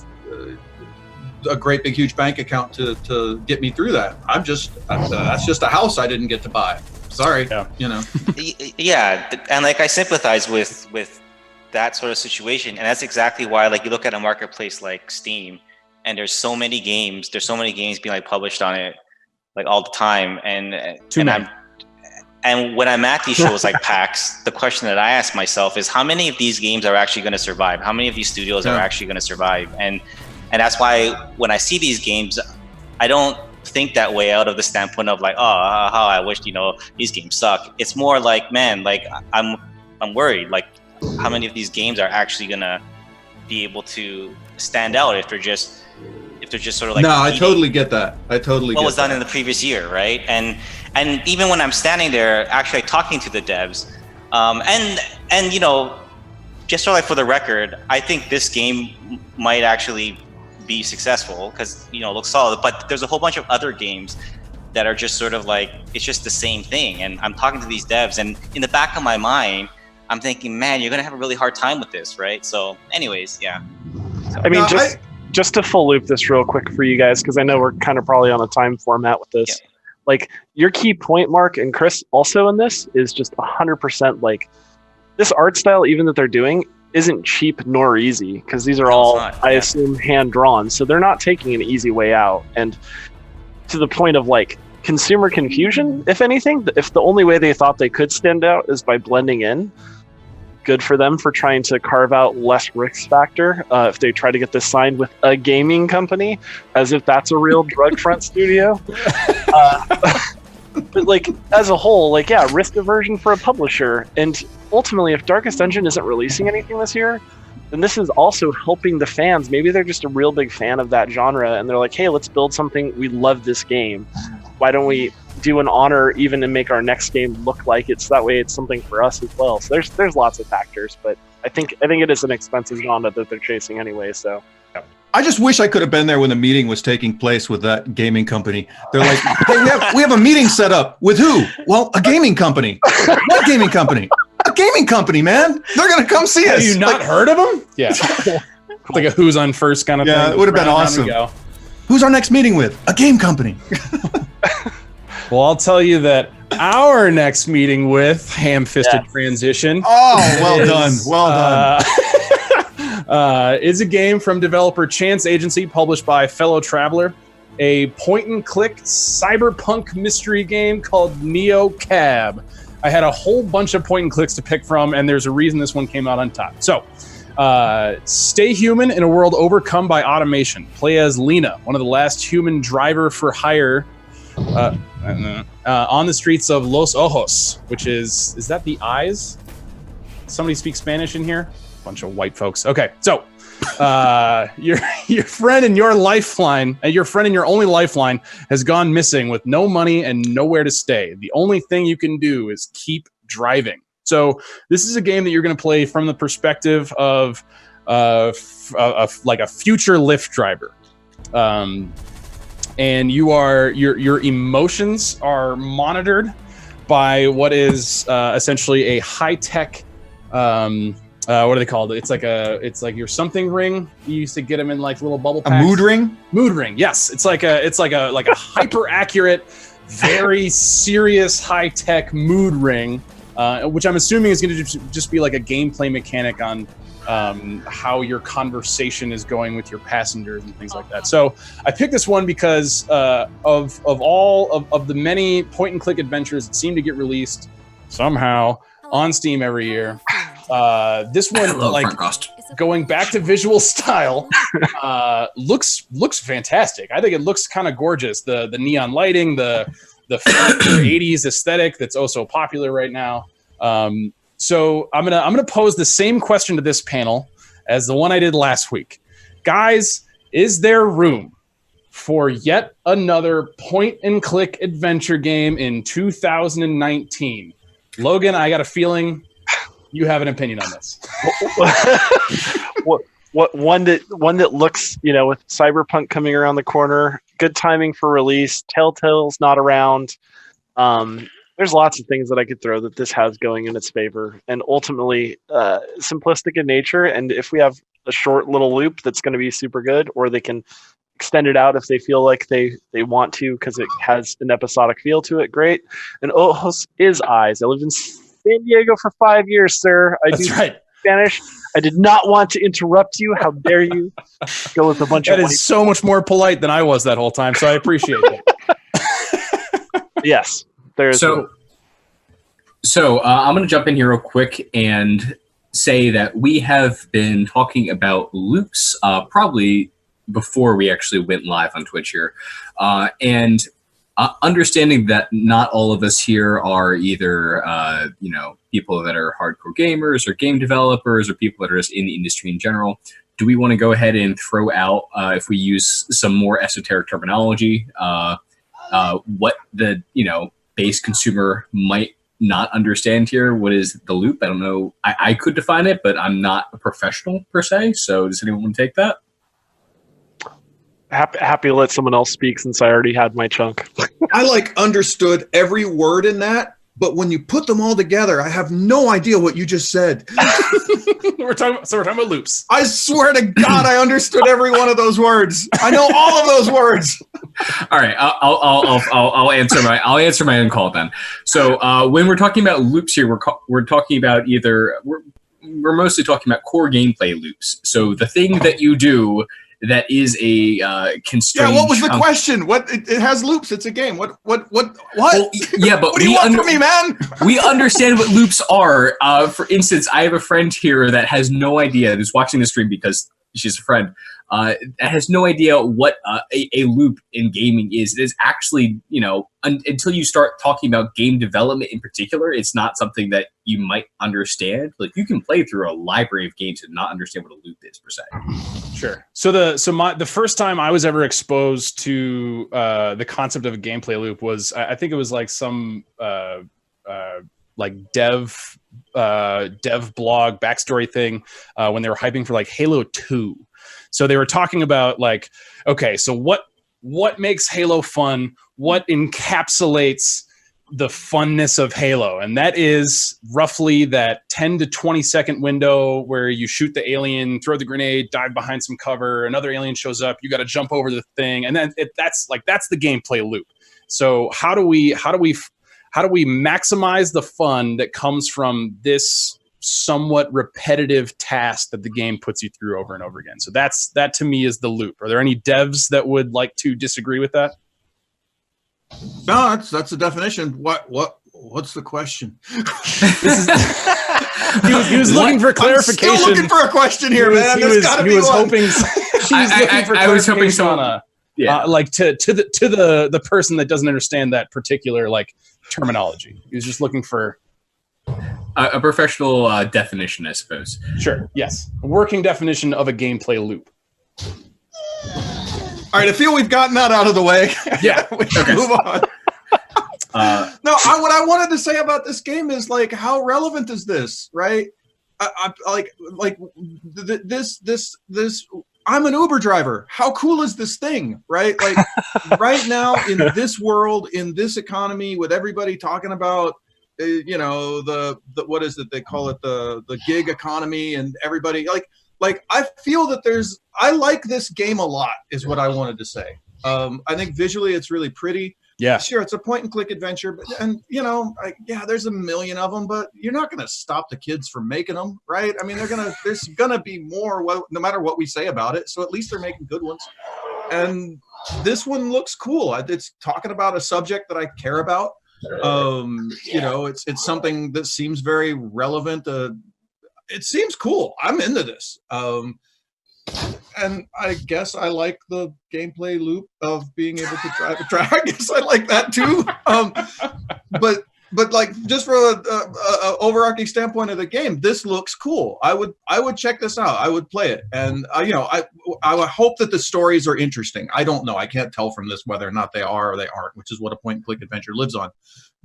a great big huge bank account to get me through that. That's just a house I didn't get to buy. Sorry, you know. Yeah, and like I sympathize with that sort of situation, and that's exactly why, like, you look at a marketplace like Steam, and there's so many games being like published on it, like, all the time, and when I'm at these shows like PAX, the question that I ask myself is, how many of these games are actually going to survive? How many of these studios are actually going to survive? And that's why when I see these games, I don't think that way out of the standpoint of like, oh, how I wish, you know, these games suck. It's more like, man, like, I'm worried, like, how many of these games are actually gonna be able to stand out if they're just sort of like, no, I totally get that. What was done in the previous year, right? And even when I'm standing there actually talking to the devs, and you know, just sort of like for the record, I think this game might actually be successful because, you know, it looks solid, but there's a whole bunch of other games that are just sort of like, it's just the same thing. And I'm talking to these devs, and in the back of my mind, I'm thinking, man, you're gonna have a really hard time with this, right? So anyways, yeah. I mean, just to full loop this real quick for you guys, because I know we're kind of probably on a time format with this. Yeah. Like, your key point, Mark and Chris, also in this is just 100% like, this art style, even that they're doing, isn't cheap nor easy, because these are I assume, hand drawn, so they're not taking an easy way out. And to the point of like consumer confusion, if anything, if the only way they thought they could stand out is by blending in, good for them for trying to carve out less risk factor. If they try to get this signed with a gaming company, as if that's a real drug front studio. But like, as a whole, like, yeah, risk aversion for a publisher. And ultimately, if Darkest Dungeon isn't releasing anything this year, then this is also helping the fans. Maybe they're just a real big fan of that genre, and they're like, hey, let's build something. We love this game. Why don't we do an honor even and make our next game look like it, so that way it's something for us as well. So there's lots of factors, but I think it is an expensive genre that they're chasing anyway. So I just wish I could have been there when the meeting was taking place with that gaming company. They're like, hey, we have a meeting set up with who? Well, a gaming company. What gaming company? A gaming company, man. They're gonna come see us. Have you not heard of them? Yeah. It's like a who's on first kind of thing. Yeah, it would have been awesome. Who's our next meeting with? A game company. Well, I'll tell you that our next meeting with Ham-Fisted Transition. Oh, well done. Well done. Is a game from developer Chance Agency, published by Fellow Traveler, a point-and-click cyberpunk mystery game called Neo Cab. I had a whole bunch of point-and-clicks to pick from, and there's a reason this one came out on top. So, stay human in a world overcome by automation. Play as Lena, one of the last human driver for hire on the streets of Los Ojos, which is that the eyes? Somebody speak Spanish in here? Bunch of white folks. Okay, so your friend and your lifeline, your friend and your only lifeline has gone missing with no money and nowhere to stay. The only thing you can do is keep driving. So this is a game that you're going to play from the perspective of like a future Lyft driver. And your emotions are monitored by what is essentially a high-tech, what are they called? It's like your something ring. You used to get them in like little bubble packs. A mood ring? Mood ring, yes. It's like a hyper accurate, very serious high-tech mood ring, which I'm assuming is going to just be like a gameplay mechanic on how your conversation is going with your passengers and things like that. So I picked this one because of all of the many point-and-click adventures that seem to get released somehow on Steam every year. This one, like, going back to visual style, looks fantastic. I think it looks kind of gorgeous. The neon lighting, the 80s aesthetic that's oh so popular right now. So I'm gonna pose the same question to this panel as the one I did last week. Guys, is there room for yet another point-and-click adventure game in 2019? Logan, I got a feeling you have an opinion on this. What one that looks, you know, with Cyberpunk coming around the corner, good timing for release. Telltale's not around. There's lots of things that I could throw that this has going in its favor, and ultimately simplistic in nature. And if we have a short little loop that's going to be super good, or they can extend it out if they feel like they want to because it has an episodic feel to it. Great. And ojos is eyes. I lived in San Diego for 5 years, sir. That's do right. Spanish. I did not want to interrupt you. How dare you? Go with a bunch That of is so much more polite than I was that whole time, so I appreciate it. Yes. There's So I'm going to jump in here real quick and say that we have been talking about loops probably before we actually went live on Twitch here. And understanding that not all of us here are either, people that are hardcore gamers or game developers or people that are just in the industry in general, do we want to go ahead and throw out, if we use some more esoteric terminology, what the, base consumer might not understand here? What is the loop? I don't know. I could define it, but I'm not a professional per se. So does anyone want to take that? happy to let someone else speak since I already had my chunk. I understood every word in that, but when you put them all together, I have no idea what you just said. We're talking about loops. I swear to God, I understood every one of those words. I know all of those words. All right, I'll answer my own call then. So when we're talking about loops here, we're talking about we're mostly talking about core gameplay loops. So the thing that you do that is a constrained. Yeah, what was the question? What it has loops? It's a game. What? Well, yeah, but what do you want from me, man? We understand what loops are. For instance, I have a friend here that has no idea, who's watching the stream because she's a friend, that has no idea what a loop in gaming is. It is actually, until you start talking about game development in particular, it's not something that you might understand. Like, you can play through a library of games and not understand what a loop is per se. Sure. So the first time I was ever exposed to the concept of a gameplay loop was, I think it was like some like dev blog backstory thing when they were hyping for like Halo 2. So they were talking about like, okay, so what makes Halo fun? What encapsulates the funness of Halo? And that is roughly that 10 to 20 second window where you shoot the alien, throw the grenade, dive behind some cover, another alien shows up, you got to jump over the thing, and then that's the gameplay loop. So how do we maximize the fun that comes from this somewhat repetitive task that the game puts you through over and over again? So that to me is the loop. Are there any devs that would like to disagree with that? No, that's the definition. What's the question? He was looking for clarification. I'm still looking for a question here, man. There's got to be one. I was hoping someone. Like to the person that doesn't understand that particular like terminology. He was just looking for a professional definition, I suppose. Sure. Yes. A working definition of a gameplay loop. All right. I feel we've gotten that out of the way. Yeah. We can move on. What I wanted to say about this game is like, how relevant is this, right? This. I'm an Uber driver. How cool is this thing, right? Like right now in this world, in this economy, with everybody talking about, the what is it? They call it the gig economy, and everybody like I feel that I like this game a lot is what I wanted to say. I think visually it's really pretty. Yeah, sure, it's a point and click adventure, there's a million of them, but you're not going to stop the kids from making them, right? I mean, there's gonna be more, no matter what we say about it. So at least they're making good ones, and this one looks cool. It's talking about a subject that I care about. It's something that seems very relevant. It seems cool. I'm into this. And I guess I like the gameplay loop of being able to drive a track. I guess I like that too. But like, just for a overarching standpoint of the game, this looks cool. I would check this out. I would play it, and I would hope that the stories are interesting. I don't know. I can't tell from this whether or not they are or they aren't, which is what a point and click adventure lives on.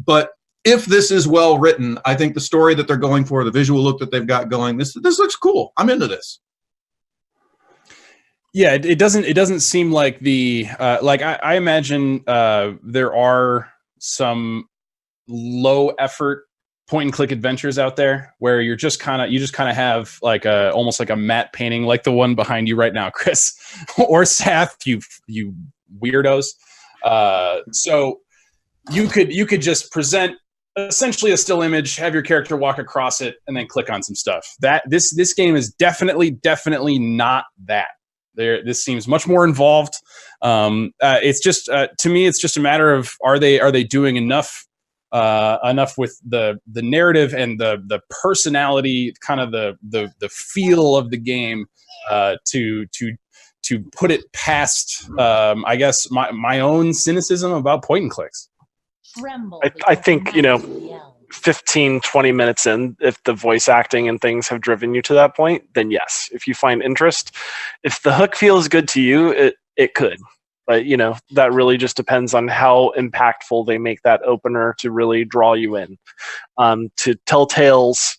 But if this is well written, I think the story that they're going for, the visual look that they've got going, this looks cool. I'm into this. Yeah, it doesn't seem like the I imagine there are some low effort point and click adventures out there where you just kind of have like almost like a matte painting, like the one behind you right now, Chris or Seth, you weirdos. So you could just present essentially a still image, have your character walk across it, and then click on some stuff. This game is definitely not that. This seems much more involved. It's just to me, it's just a matter of are they doing enough with the narrative and the personality, kind of the feel of the game to put it past I guess my own cynicism about point and clicks. I think 15, 20 minutes in, if the voice acting and things have driven you to that point, then yes. If you find interest, if the hook feels good to you, it could. But, that really just depends on how impactful they make that opener to really draw you in. To Telltale's,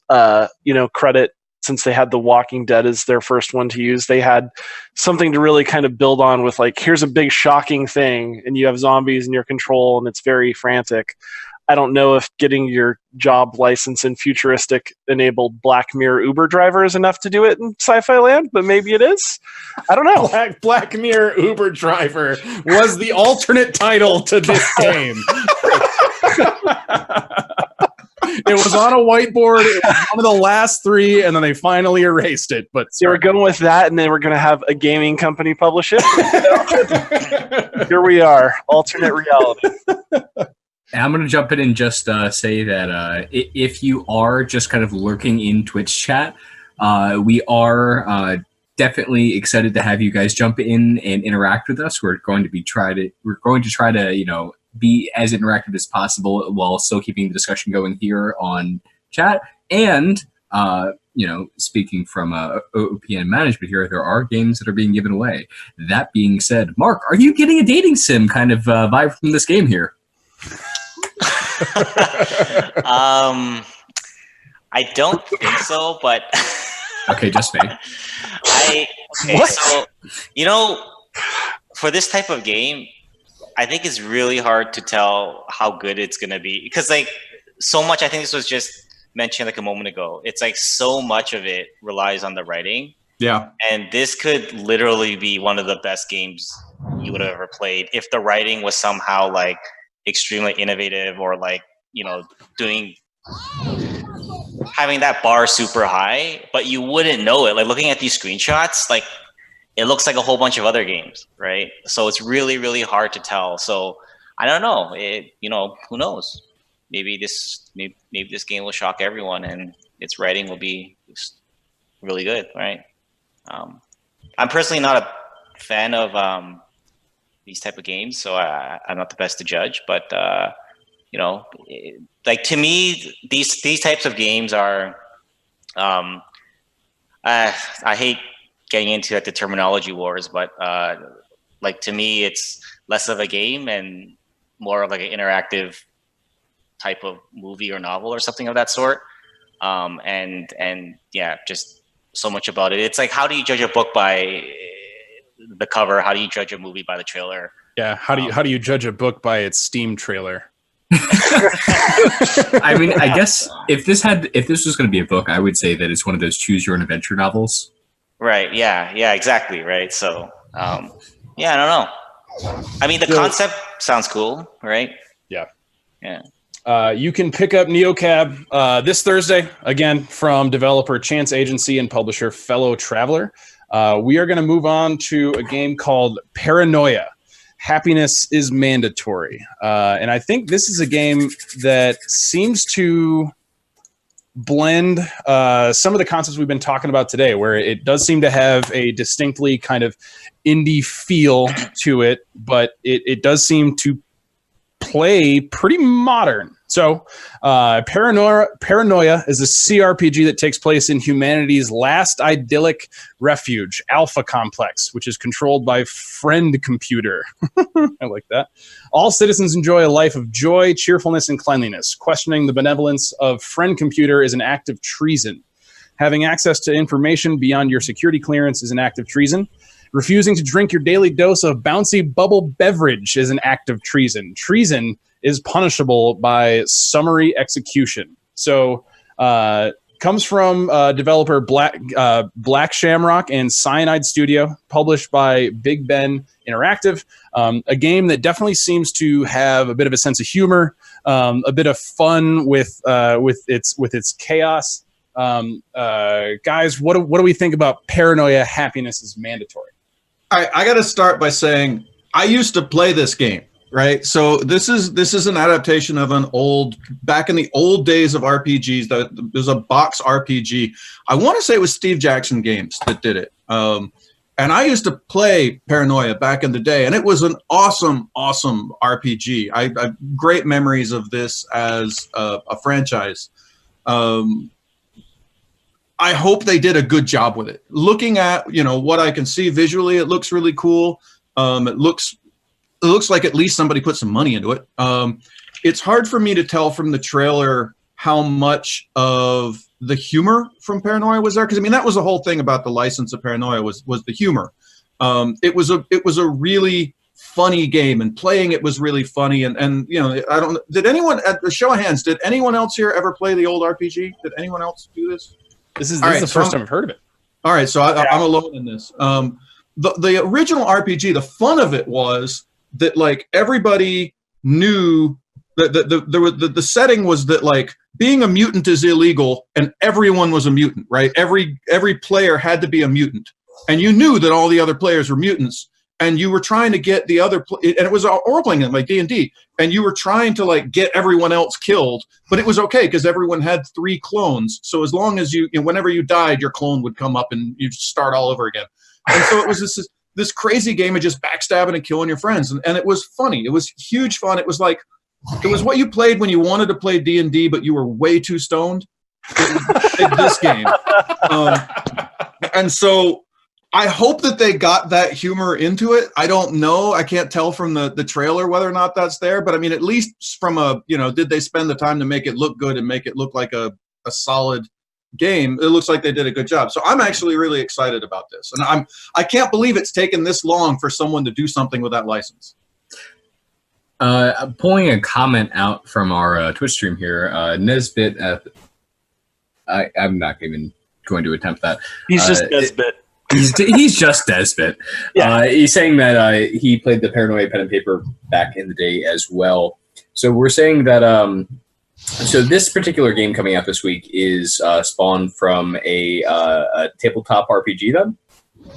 credit, since they had The Walking Dead as their first one to use, they had something to really kind of build on with, like, here's a big shocking thing, and you have zombies in your control, and it's very frantic. I don't know if getting your job license in futuristic enabled Black Mirror Uber driver is enough to do it in sci-fi land, but maybe it is. I don't know. Black Mirror Uber driver was the alternate title to this game. It was on a whiteboard. It was one of the last three, and then they finally erased it. But so we're going with that, and then we're going to have a gaming company publish it. Here we are, alternate reality. And I'm going to jump in and just say that if you are just kind of lurking in Twitch chat, we are definitely excited to have you guys jump in and interact with us. We're going to try to be as interactive as possible while still keeping the discussion going here on chat. And speaking from OPN management here, there are games that are being given away. That being said, Mark, are you getting a dating sim kind of vibe from this game here? I don't think so, but okay, just me. What? So for this type of game, I think it's really hard to tell how good it's gonna be because so much. I think this was just mentioned like a moment ago. It's like so much of it relies on the writing. Yeah, and this could literally be one of the best games you would have ever played if the writing was somehow like extremely innovative or having that bar super high, but you wouldn't know it. Like looking at these screenshots, like it looks like a whole bunch of other games, right? So it's really, really hard to tell. So I don't know. Who knows? Maybe this game will shock everyone, and its writing will be really good, right? I'm personally not a fan of these type of games, so I'm not the best to judge. But to me, these types of games are. I hate getting into the terminology wars, but to me, it's less of a game and more of like an interactive type of movie or novel or something of that sort. And yeah, just so much about it. It's like, how do you judge a book by the cover? How do you judge a movie by the trailer? Yeah, how do you judge a book by its Steam trailer? I mean, I guess if this was going to be a book, I would say that it's one of those choose your own adventure novels. Right. Yeah. Exactly. Right. So, I don't know. I mean, the concept sounds cool, right? Yeah. Yeah. You can pick up NeoCab this Thursday, again, from developer Chance Agency and publisher Fellow Traveler. We are going to move on to a game called Paranoia. Happiness is mandatory. And I think this is a game that seems to blend some of the concepts we've been talking about today, where it does seem to have a distinctly kind of indie feel to it, but it does seem to play pretty modern. So Paranoia is a CRPG that takes place in humanity's last idyllic refuge, Alpha Complex, which is controlled by Friend Computer. I like that. All citizens enjoy a life of joy, cheerfulness, and cleanliness. Questioning the benevolence of Friend Computer is an act of treason. Having access to information beyond your security clearance is an act of treason. Refusing to drink your daily dose of bouncy bubble beverage is an act of treason. Treason is punishable by summary execution. So comes from developer Black Shamrock and Cyanide Studio, published by Big Ben Interactive. A game that definitely seems to have a bit of a sense of humor, a bit of fun with its chaos. Guys, what do we think about Paranoia Happiness is Mandatory? All right, I got to start by saying I used to play this game, right? So this is an adaptation of back in the old days of RPGs. There's a box RPG. I want to say it was Steve Jackson Games that did it. And I used to play Paranoia back in the day, and it was an awesome RPG. I have great memories of this as a franchise. I hope they did a good job with it. Looking at, what I can see visually, it looks really cool. It looks like at least somebody put some money into it. It's hard for me to tell from the trailer how much of the humor from Paranoia was there, because that was the whole thing about the license of Paranoia was the humor. It was a really funny game, and playing it was really funny. And did anyone, at the show of hands, did anyone else here ever play the old RPG? Did anyone else do this? This is the first time I've heard of it. All right, so I'm alone in this. The original RPG, the fun of it was that like everybody knew that the setting was that like being a mutant is illegal and everyone was a mutant, right? Every player had to be a mutant, and you knew that all the other players were mutants, and you were trying to get the other and it was a role-playing game like D&D, and you were trying to like get everyone else killed, but it was okay because everyone had 3 clones. So as long as whenever you died, your clone would come up and you'd start all over again. And so it was this crazy game of just backstabbing and killing your friends, and it was funny. It was huge fun. It was what you played when you wanted to play D&D, but you were way too stoned. It was this game, and so I hope that they got that humor into it. I don't know. I can't tell from the trailer whether or not that's there, but at least from did they spend the time to make it look good and make it look like a solid game? It looks like they did a good job. So I'm actually really excited about this, and I can't believe it's taken this long for someone to do something with that license. I'm pulling a comment out from our Twitch stream here. Nesbit, I'm not even going to attempt that. He's just Nesbit. He's just Nesbit. Yeah. He's saying that he played the Paranoia pen and paper back in the day as well. So we're saying that so this particular game coming out this week is spawned from a tabletop RPG then?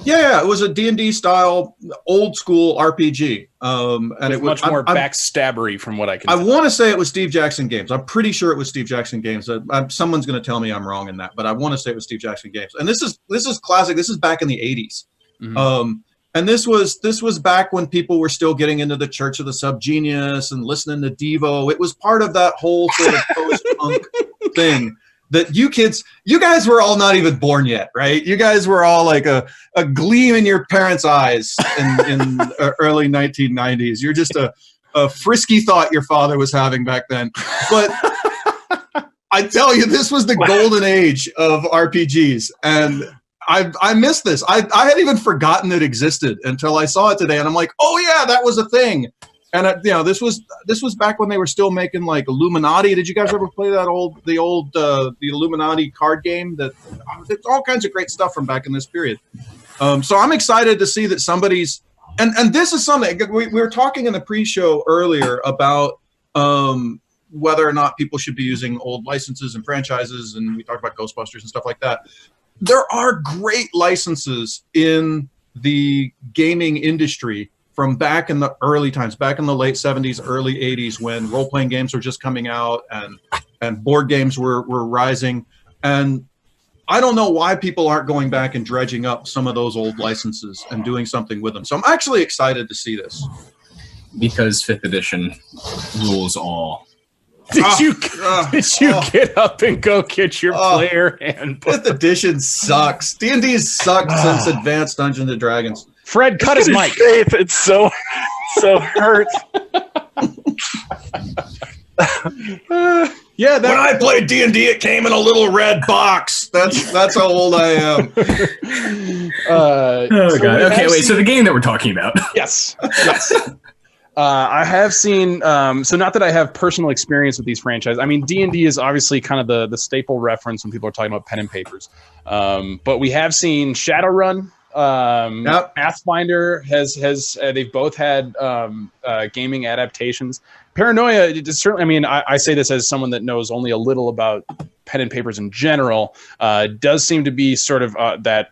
Yeah, it was a D&D style old school RPG. And it was much more backstabbery from what I can I want to say it was Steve Jackson Games. I'm pretty sure it was Steve Jackson Games. Someone's going to tell me I'm wrong in that, but I want to say it was Steve Jackson Games. And this is classic. This is back in the 80s. Mm-hmm. And this was back when people were still getting into the Church of the Subgenius and listening to Devo. It was part of that whole sort of post-punk thing that you guys were all not even born yet, right? You guys were all like a gleam in your parents' eyes in early 1990s. You're just a frisky thought your father was having back then. But I tell you, this was the golden age of RPGs, and I missed this. I had even forgotten it existed until I saw it today, and I'm like, oh yeah, that was a thing. And this was back when they were still making like Illuminati. Did you guys ever play that the Illuminati card game? There's all kinds of great stuff from back in this period. So I'm excited to see that somebody's and this is something we were talking in the pre-show earlier about whether or not people should be using old licenses and franchises, and we talked about Ghostbusters and stuff like that. There are great licenses in the gaming industry from back in the early times, back in the late 70s, early 80s, when role-playing games were just coming out and board games were rising. And I don't know why people aren't going back and dredging up some of those old licenses and doing something with them. So I'm actually excited to see this. Because 5th edition rules all. Did you get up and go get your player handbook? 5th edition sucks. D&D's sucked since Advanced Dungeons and Dragons. Fred, cut his mic. Faith, it's so hurt. Yeah, when I played D&D, it came in a little red box. That's how old I am. Oh god. Okay, wait. So the game that we're talking about. Yes. I have seen, so not that I have personal experience with these franchises. I mean, D&D is obviously kind of the staple reference when people are talking about pen and papers. But we have seen Shadowrun. Pathfinder has they've both had gaming adaptations. Paranoia, it is certainly, I mean, I say this as someone that knows only a little about pen and papers in general, does seem to be sort of that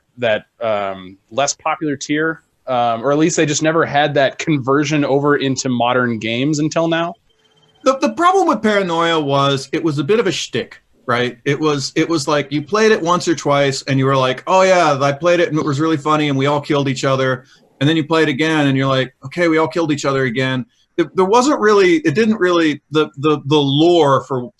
less popular tier. Or at least they just never had that conversion over into modern games until now. The problem with Paranoia was it was a bit of a shtick, right? It was like you played it once or twice and you were like, oh yeah, I played it and it was really funny and we all killed each other. And then you play it again and you're like, okay, we all killed each other again. There wasn't really, it didn't really, the lore, for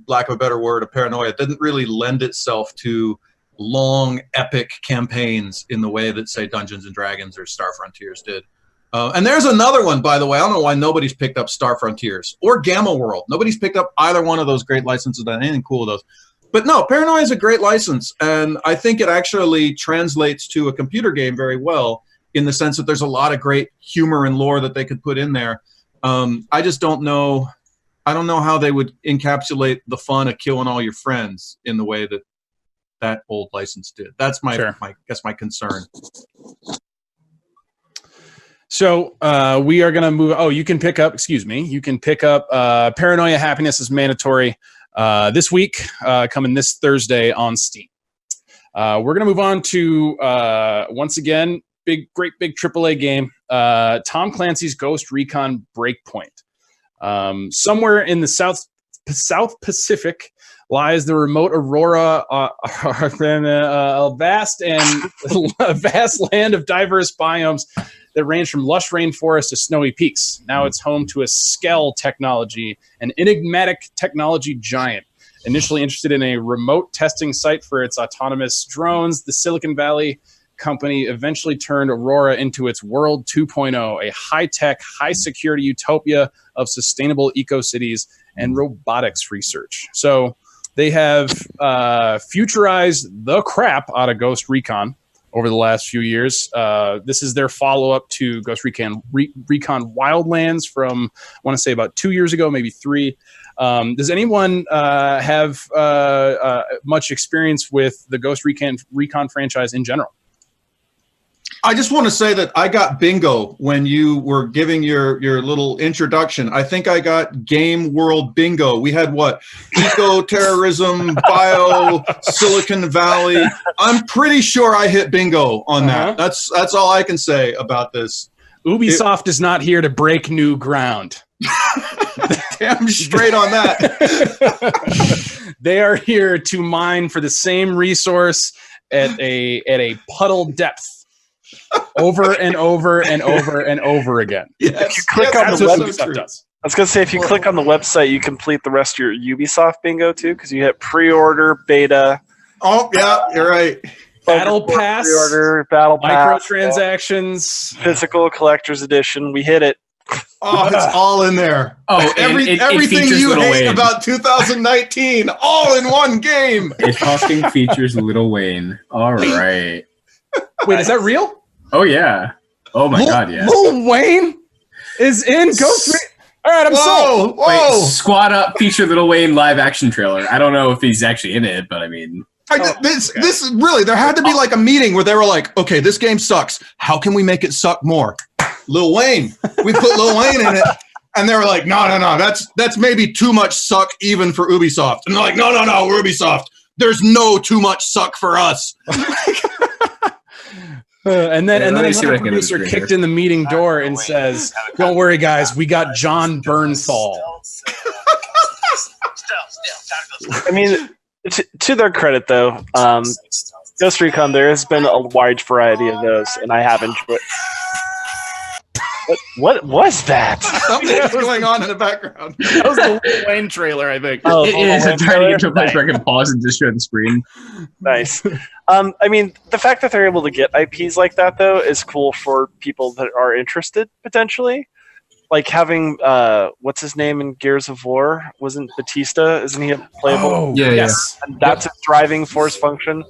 lack of a better word, of Paranoia didn't really lend itself to long epic campaigns in the way that, say, Dungeons and Dragons or Star Frontiers did. And there's another one, by the way. I don't know why nobody's picked up Star Frontiers or Gamma World. Nobody's picked up either one of those great licenses, done anything cool with those. But no, Paranoia is a great license, and I think it actually translates to a computer game very well in the sense that there's a lot of great humor and lore that they could put in there. I just don't know. I don't know how they would encapsulate the fun of killing all your friends in the way that old license did. That's my concern. So we are going to move. Oh, you can pick up. Excuse me. You can pick up Paranoia Happiness is mandatory this week, coming this Thursday on Steam. We're going to move on to once again great big AAA game. Tom Clancy's Ghost Recon Breakpoint. Somewhere in the South Pacific lies the remote Aurora, a vast land of diverse biomes that range from lush rainforest to snowy peaks. Now it's home to a Skell technology, an enigmatic technology giant. Initially interested in a remote testing site for its autonomous drones, the Silicon Valley company eventually turned Aurora into its World 2.0, a high-tech, high-security utopia of sustainable eco-cities and robotics research. So they have futurized the crap out of Ghost Recon over the last few years. This is their follow-up to Ghost Recon Wildlands from, I want to say, about 2 years ago, maybe 3. Does anyone have much experience with the Ghost Recon franchise in general? I just want to say that I got bingo when you were giving your little introduction. I think I got Game World bingo. We had what? Eco-terrorism, bio, Silicon Valley. I'm pretty sure I hit bingo on that. That's all I can say about this. Ubisoft is not here to break new ground. Damn straight on that. They are here to mine for the same resource at a puddle depth. Over and over and over and over again. Yes. If you click on the website, I was going to say, if you click on the website, you complete the rest of your Ubisoft bingo too, because you hit pre-order, beta. Oh yeah, you're right. Battle Pass, pre-order, Battle Pass, microtransactions, physical collector's edition. We hit it. Oh, it's all in there. Oh, everything you hate about 2019, all in one game. It fucking features Lil Wayne. All right. Wait, is that real? Oh yeah. Oh my god, yeah. Lil Wayne is in Ghost Recon. All right, I'm sold. Whoa. Wait, Squad Up feature Lil Wayne live action trailer. I don't know if he's actually in it, but I mean, this is really, there had to be like a meeting where they were like, okay, this game sucks. How can we make it suck more? Lil Wayne. We put Lil Wayne in it. And they were like, no, that's maybe too much suck even for Ubisoft. And they're like, no, we're Ubisoft. There's no too much suck for us. And then another producer kicked in the meeting door and says, don't worry, guys, we got John Bernthal. I mean, to their credit, though, Ghost Recon, there has been a wide variety of those, and I have enjoyed. What was that? Something's going on in the background. That was the Lil Wayne trailer, I think. Oh, it is. I'm trying to get to a place where I can pause and just show the screen. Nice. I mean, the fact that they're able to get IPs like that, though, is cool for people that are interested, potentially. Like having, what's his name in Gears of War? Wasn't Batista? Isn't he a playable? Oh, yeah. And that's a driving force function.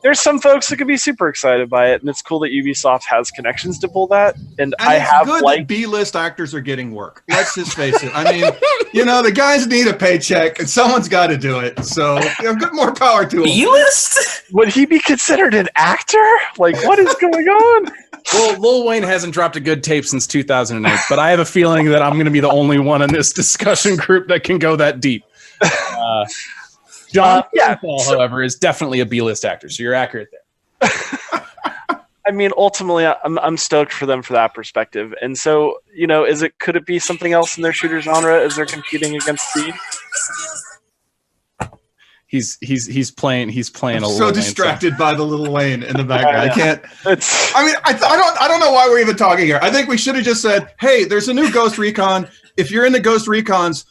there's some folks that could be super excited by it, and it's cool that Ubisoft has connections to pull that. And I it's have good that B-list actors are getting work. Let's just face it. I mean, the guys need a paycheck, and someone's got to do it. So, good more power to them. B-list? Would he be considered an actor? Like, what is going on? Well, Lil Wayne hasn't dropped a good tape since 2008, but I have a feeling that I'm going to be the only one in this discussion group that can go that deep. John Paul, however, is definitely a B-list actor, so you're accurate there. I mean, ultimately, I'm stoked for them for that perspective. And so, could it be something else in their shooter genre as they're competing against Speed? He's playing a so distracted by the Lil Wayne in the background. I can't. I don't know why we're even talking here. I think we should have just said, "Hey, there's a new Ghost Recon. If you're into Ghost Recons,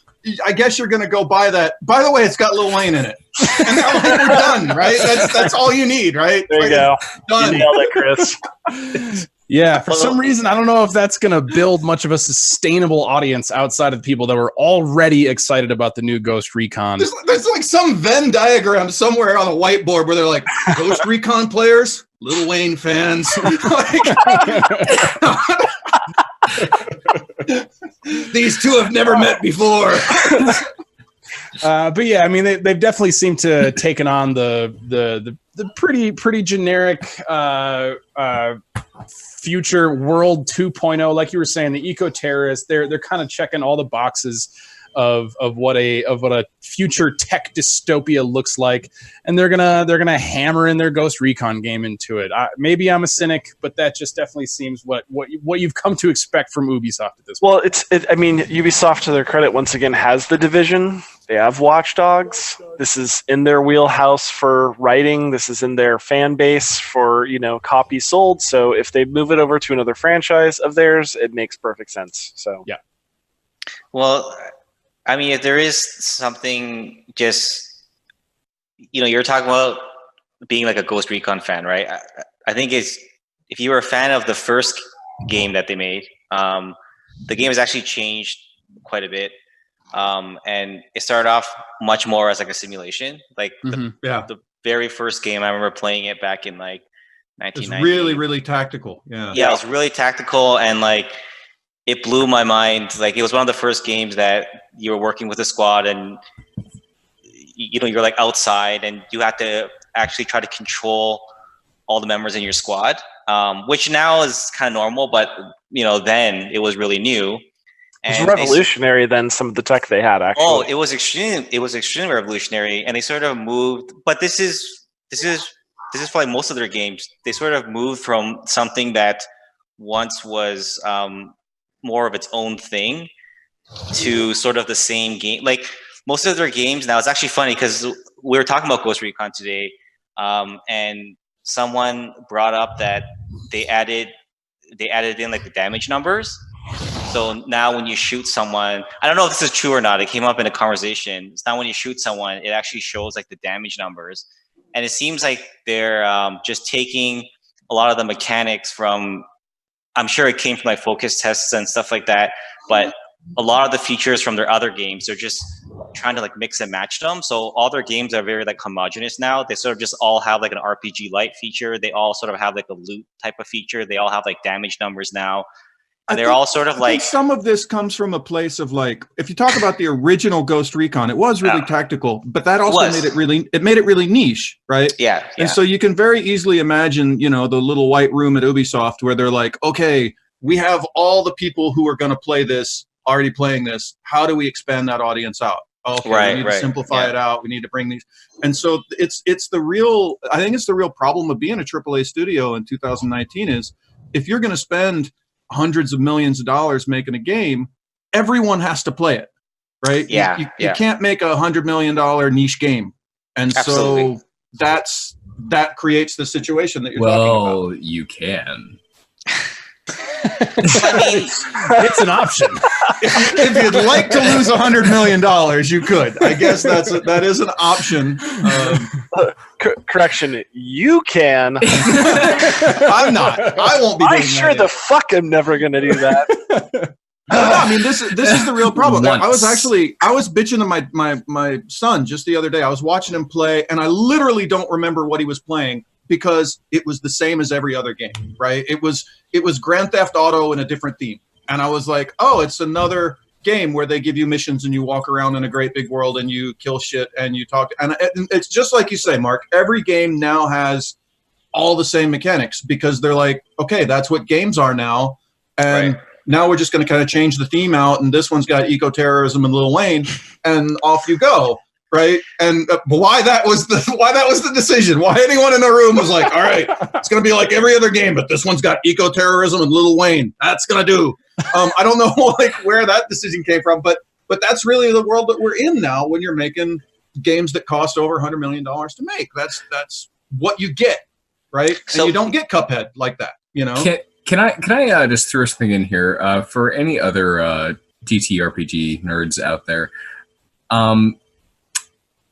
I guess you're going to go buy that. By the way, it's got Lil Wayne in it." And we're done, right? That's all you need, right? There you go. Done. You nailed it, Chris. Yeah, for some reason, I don't know if that's going to build much of a sustainable audience outside of the people that were already excited about the new Ghost Recon. There's like some Venn diagram somewhere on a whiteboard where they're like, Ghost Recon players, Lil Wayne fans. These two have never met before. But yeah, I mean, they've definitely seemed to have taken on the pretty generic future world 2.0, like you were saying, the eco-terrorists. They're kind of checking all the boxes of what a future tech dystopia looks like, and they're gonna hammer in their Ghost Recon game into it. Maybe I'm a cynic, but that just definitely seems what you've come to expect from Ubisoft at this point. Well, I mean, Ubisoft, to their credit, once again has The Division. They have Watch Dogs. This is in their wheelhouse for writing. This is in their fan base for copies sold. So if they move it over to another franchise of theirs, it makes perfect sense. So yeah. Well, I mean, if there is something, just you're talking about being like a Ghost Recon fan, right? I think if you were a fan of the first game that they made, the game has actually changed quite a bit. And it started off much more as like a simulation. Like the very first game, I remember playing it back in like 1990. It's really, really tactical. Yeah, it was really tactical, and like it blew my mind. Like it was one of the first games that you were working with a squad, and you're like outside, and you have to actually try to control all the members in your squad, which now is kind of normal, but then it was really new. It was revolutionary than some of the tech they had, actually. Oh, it was extremely revolutionary, and they sort of moved. But this is probably most of their games. They sort of moved from something that once was more of its own thing to sort of the same game. Like most of their games now, it's actually funny because we were talking about Ghost Recon today, and someone brought up that they added in like the damage numbers. So now when you shoot someone, I don't know if this is true or not. It came up in a conversation. It's now when you shoot someone, it actually shows like the damage numbers. And it seems like they're just taking a lot of the mechanics from, I'm sure it came from like focus tests and stuff like that, but a lot of the features from their other games, they're just trying to like mix and match them. So all their games are very like homogenous now. They sort of just all have like an RPG light feature. They all sort of have like a loot type of feature. They all have like damage numbers now. And they're all sort of like, some of this comes from a place of like, if you talk about the original Ghost Recon, it was really tactical, but that also made it really niche, right? Yeah. And so you can very easily imagine, the little white room at Ubisoft where they're like, okay, we have all the people who are going to play this already playing this. How do we expand that audience out? Okay, we need to simplify it out. We need to bring these. And so I think it's the real problem of being a AAA studio in 2019 is if you're going to spend hundreds of millions of dollars making a game, everyone has to play it, right? You can't make $100 million niche game, and Absolutely. So that creates the situation that you're talking about. Well, you can. I mean, it's an option. If you'd like to lose $100 million, you could. I guess that is an option. Correction, you can. I'm not. I won't be. I sure the fuck am never going to do that. No, I mean this is the real problem. I was bitching to my son just the other day. I was watching him play, and I literally don't remember what he was playing. because it was the same as every other game, right? It was Grand Theft Auto in a different theme. And I was like, oh, it's another game where they give you missions and you walk around in a great big world and you kill shit and you talk. And it's just like you say, Mark, every game now has all the same mechanics because they're like, okay, that's what games are now. And now we're just going to kind of change the theme out. And this one's got eco-terrorism and Lil Wayne, and off you go. Right. And why that was the decision, why anyone in the room was like, all right, it's going to be like every other game, but this one's got eco-terrorism and Lil Wayne. That's going to do. I don't know like where that decision came from, but that's really the world that we're in now when you're making games that cost over $100 million to make. That's what you get. Right. So, and you don't get Cuphead like that, you know? Can I just throw something in here for any other TTRPG nerds out there?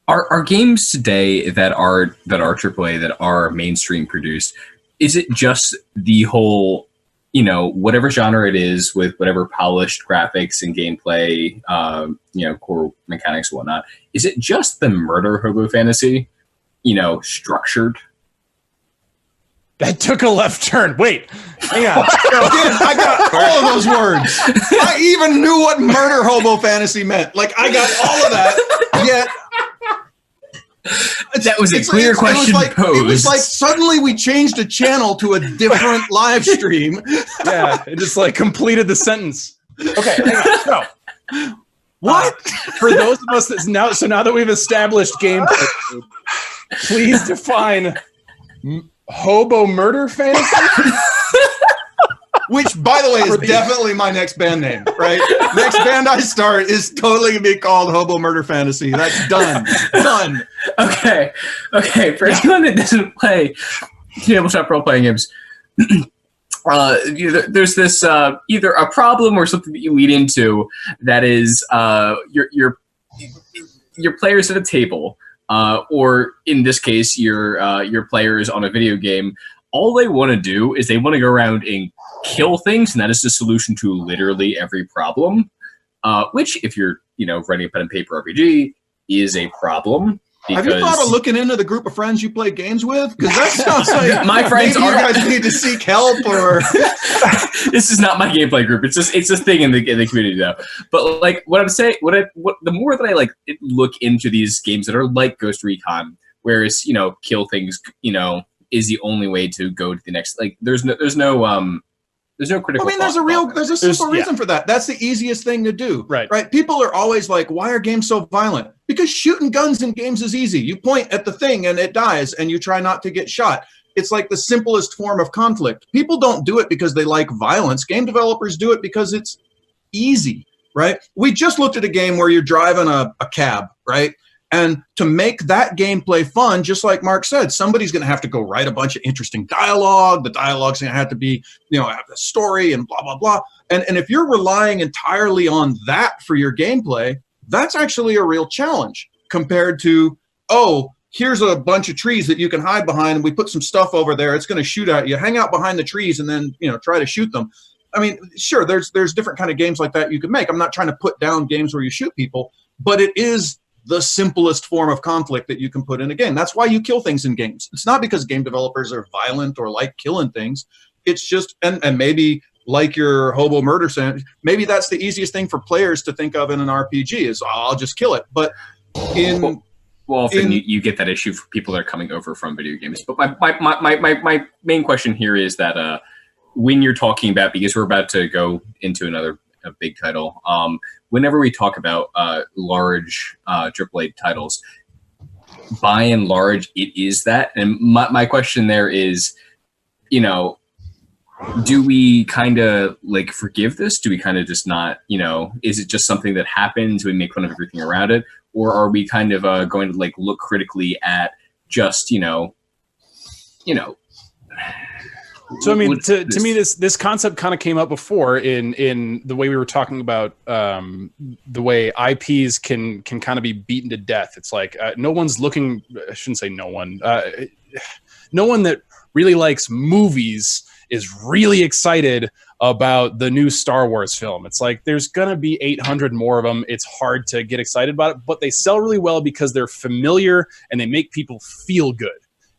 Are games today that are AAA, that are mainstream produced, is it just the whole, you know, whatever genre it is with whatever polished graphics and gameplay, you know, core mechanics and whatnot, is it just the murder hobo fantasy, you know, structured? That took a left turn. Wait, hang on. I got all of those words. I even knew what murder hobo fantasy meant. Like, I got all of that, yet... That was a clear question posed. It was like suddenly we changed a channel to a different live stream. Yeah, it just like completed the sentence. Okay, hang on. So, what? For those of us that now that we've established gameplay, please define hobo murder fantasy. Which, by the way, is definitely my next band name, right? Next band I start is totally going to be called Hobo Murder Fantasy. That's done. Done. Okay. For anyone that doesn't play tabletop role-playing games, there's this either a problem or something that you lead into that is your players at a table, or in this case, your players on a video game. All they want to do is they want to go around and kill things, and that is the solution to literally every problem. Which, if you're, writing a pen and paper RPG, is a problem. Have you thought of looking into the group of friends you play games with? Because that sounds like my friends maybe you guys need to seek help, or this is not my gameplay group. It's a thing in the community though. But like what I'm saying, the more that I look into these games that are like Ghost Recon, whereas kill things, is the only way to go to the next. Like there's no critical. I mean, there's a simple reason for that. That's the easiest thing to do. Right. People are always like, why are games so violent? Because shooting guns in games is easy. You point at the thing and it dies, and you try not to get shot. It's like the simplest form of conflict. People don't do it because they like violence. Game developers do it because it's easy, right? We just looked at a game where you're driving a cab, right? And to make that gameplay fun, just like Mark said, somebody's going to have to go write a bunch of interesting dialogue. The dialogue's going to have to be, have a story and blah, blah, blah. And if you're relying entirely on that for your gameplay, that's actually a real challenge compared to, here's a bunch of trees that you can hide behind, and we put some stuff over there. It's going to shoot at you. Hang out behind the trees and then, try to shoot them. I mean, sure, there's different kind of games like that you could make. I'm not trying to put down games where you shoot people, but it is the simplest form of conflict that you can put in a game. That's why you kill things in games. It's not because game developers are violent or like killing things. It's just, and maybe like your hobo murder sandwich, maybe that's the easiest thing for players to think of in an RPG is, I'll just kill it. But often you get that issue for people that are coming over from video games. But my main question here is that when you're talking about, because we're about to go into a big title, whenever we talk about large AAA titles, by and large, it is that. And my question there is, do we kind of forgive this? Do we kind of just not, is it just something that happens? Do we make fun of everything around it? Or are we kind of going to look critically at just, So I mean, to me, this concept kind of came up before in the way we were talking about the way IPs can kind of be beaten to death. It's like no one's looking. I shouldn't say no one. No one that really likes movies is really excited about the new Star Wars film. It's like there's gonna be 800 more of them. It's hard to get excited about it, but they sell really well because they're familiar and they make people feel good.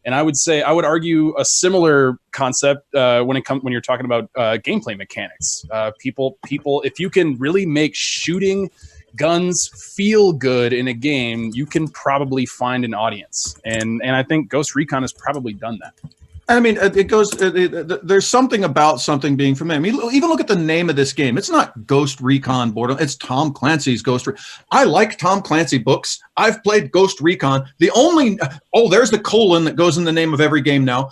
And I would argue a similar concept when you're talking about gameplay mechanics. People, if you can really make shooting guns feel good in a game, you can probably find an audience. And I think Ghost Recon has probably done that. I mean, there's something about something being familiar. I mean, even look at the name of this game. It's not Ghost Recon Borderlands. It's Tom Clancy's Ghost Recon. I like Tom Clancy books. I've played Ghost Recon. There's the colon that goes in the name of every game now.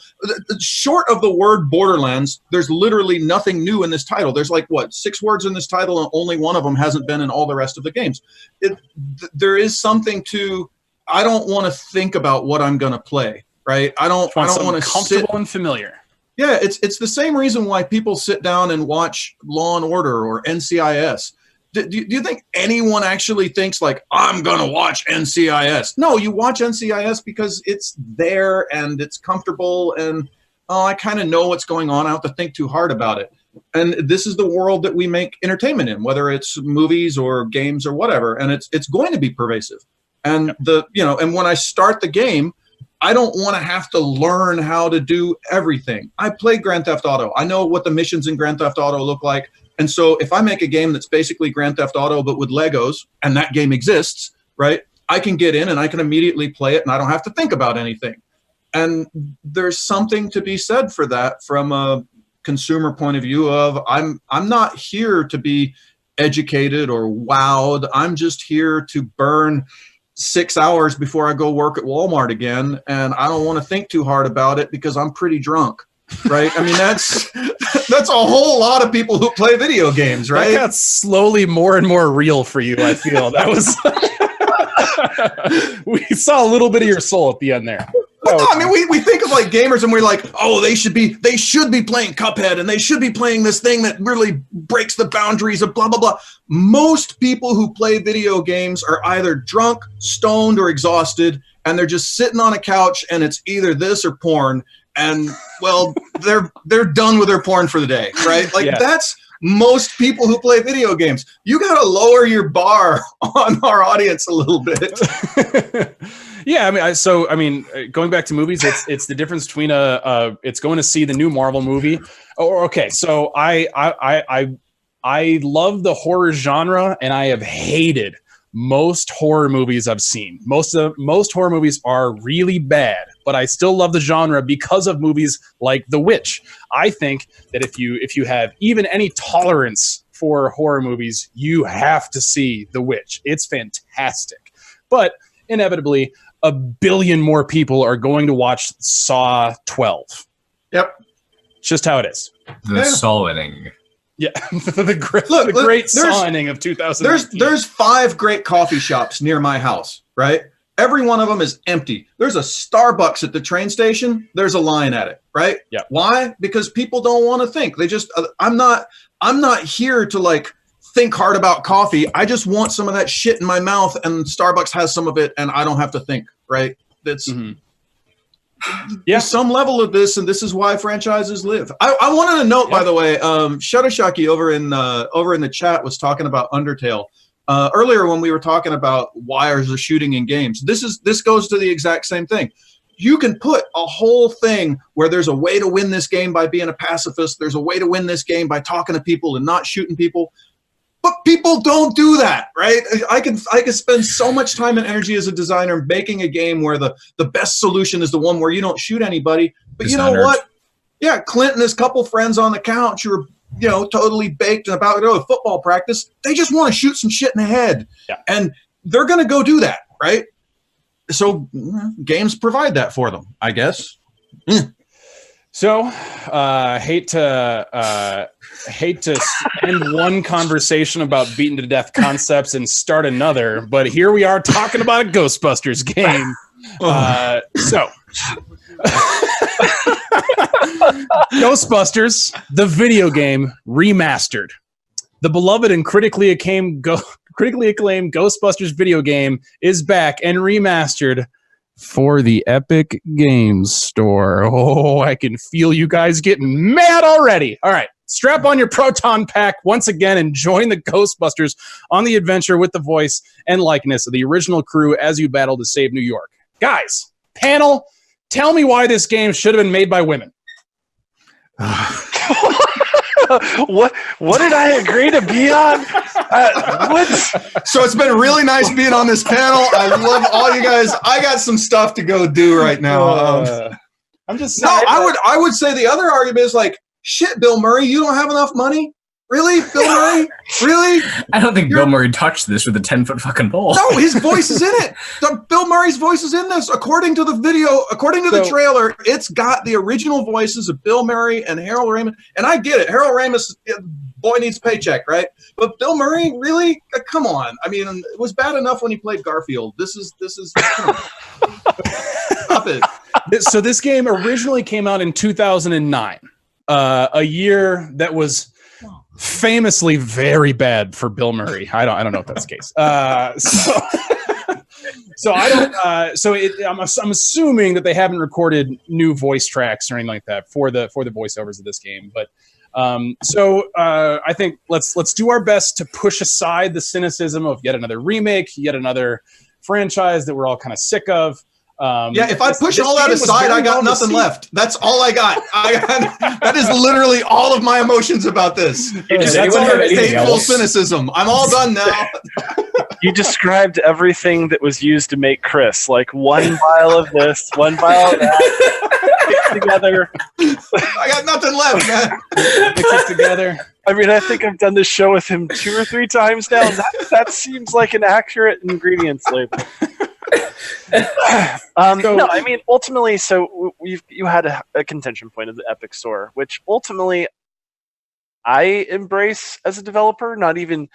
Short of the word Borderlands, there's literally nothing new in this title. There's 6 words in this title, and only one of them hasn't been in all the rest of the games. There is something to, I don't want to think about what I'm going to play. Right, I don't want to comfortable and familiar. Yeah, it's the same reason why people sit down and watch Law and Order or NCIS. Do you think anyone actually thinks I'm gonna watch NCIS? No, you watch NCIS because it's there and it's comfortable and I kind of know what's going on. I don't have to think too hard about it. And this is the world that we make entertainment in, whether it's movies or games or whatever. And it's going to be pervasive. And and when I start the game, I don't want to have to learn how to do everything. I play Grand Theft Auto. I know what the missions in Grand Theft Auto look like. And so if I make a game that's basically Grand Theft Auto but with Legos, and that game exists, right, I can get in and I can immediately play it and I don't have to think about anything. And there's something to be said for that from a consumer point of view of I'm not here to be educated or wowed. I'm just here to burn 6 hours before I go work at Walmart again, and I don't want to think too hard about it because I'm pretty drunk, right? I mean, that's a whole lot of people who play video games, right? That got slowly more and more real for you, I feel. That was we saw a little bit of your soul at the end there. But no, I mean, we think of gamers and we're like, oh, they should be playing Cuphead and they should be playing this thing that really breaks the boundaries of blah, blah, blah. Most people who play video games are either drunk, stoned, or exhausted, and they're just sitting on a couch and it's either this or porn. And well, they're done with their porn for the day, right? That's most people who play video games. You got to lower your bar on our audience a little bit. Yeah, I mean, going back to movies, it's the difference between it's going to see the new Marvel movie. So I love the horror genre, and I have hated most horror movies I've seen. Most horror movies are really bad, but I still love the genre because of movies like The Witch. I think that if you have even any tolerance for horror movies, you have to see The Witch. It's fantastic. But inevitably, a billion more people are going to watch Saw 12. Yep. It's just how it is. The Saw-ing. Yeah, the great Saw-ing of 2000. There's 5 great coffee shops near my house, right? Every one of them is empty. There's a Starbucks at the train station. There's a line at it, right? Yeah. Why? Because people don't want to think. They just I'm not here to think hard about coffee. I just want some of that shit in my mouth, and Starbucks has some of it, and I don't have to think, right? That's there's some level of this, and this is why franchises live. I wanted to note, by the way, Shuttershaki over in the chat was talking about Undertale earlier when we were talking about wires of shooting in games. This goes to the exact same thing. You can put a whole thing where there's a way to win this game by being a pacifist. There's a way to win this game by talking to people and not shooting people. But people don't do that, right? I can spend so much time and energy as a designer making a game where the best solution is the one where you don't shoot anybody. But you know what? Yeah, Clint and his couple friends on the couch who are totally baked and about to go to football practice. They just want to shoot some shit in the head. Yeah. And they're going to go do that, right? So games provide that for them, I guess. So, hate to end one conversation about beaten to death concepts and start another, but here we are talking about a Ghostbusters game. Ghostbusters, the video game remastered. The beloved and critically acclaimed Ghostbusters video game is back and remastered for the Epic Games Store. Oh, I can feel you guys getting mad already. All right, strap on your proton pack once again and join the Ghostbusters on the adventure with the voice and likeness of the original crew as you battle to save New York. Guys, panel, tell me why this game should have been made by women. What did I agree to be on? What? So it's been really nice being on this panel. I love all you guys. I got some stuff to go do right now. I'm just no. I would say the other argument is like, shit, Bill Murray, you don't have enough money. Really, Bill Murray? Really? I don't think Bill Murray touched this with a 10-foot fucking pole. No, his voice is in it. Bill Murray's voice is in this. According to the video, according to the trailer, it's got the original voices of Bill Murray and Harold Ramis. And I get it. Harold Ramis, boy needs paycheck, right? But Bill Murray, really? Come on. I mean, it was bad enough when he played Garfield. This is stop it. So this game originally came out in 2009, a year that was famously very bad for Bill Murray. I don't know if that's the case. I'm assuming that they haven't recorded new voice tracks or anything like that for the voiceovers of this game. But I think let's do our best to push aside the cynicism of yet another remake, yet another franchise that we're all kind of sick of. If I push all that aside, I got nothing left. That's all I got. That is literally all of my emotions about this. Does anyone have anything hateful else? cynicism. I'm all done now. You described everything that was used to make Chris. Like one vial of this, one vial of that, mixed together. I got nothing left, man. Mix it together. I mean, I think I've done this show with him 2 or 3 times now. That seems like an accurate ingredients label. No, I mean, ultimately, so you had a contention point of the Epic Store, which ultimately I embrace as a developer, not even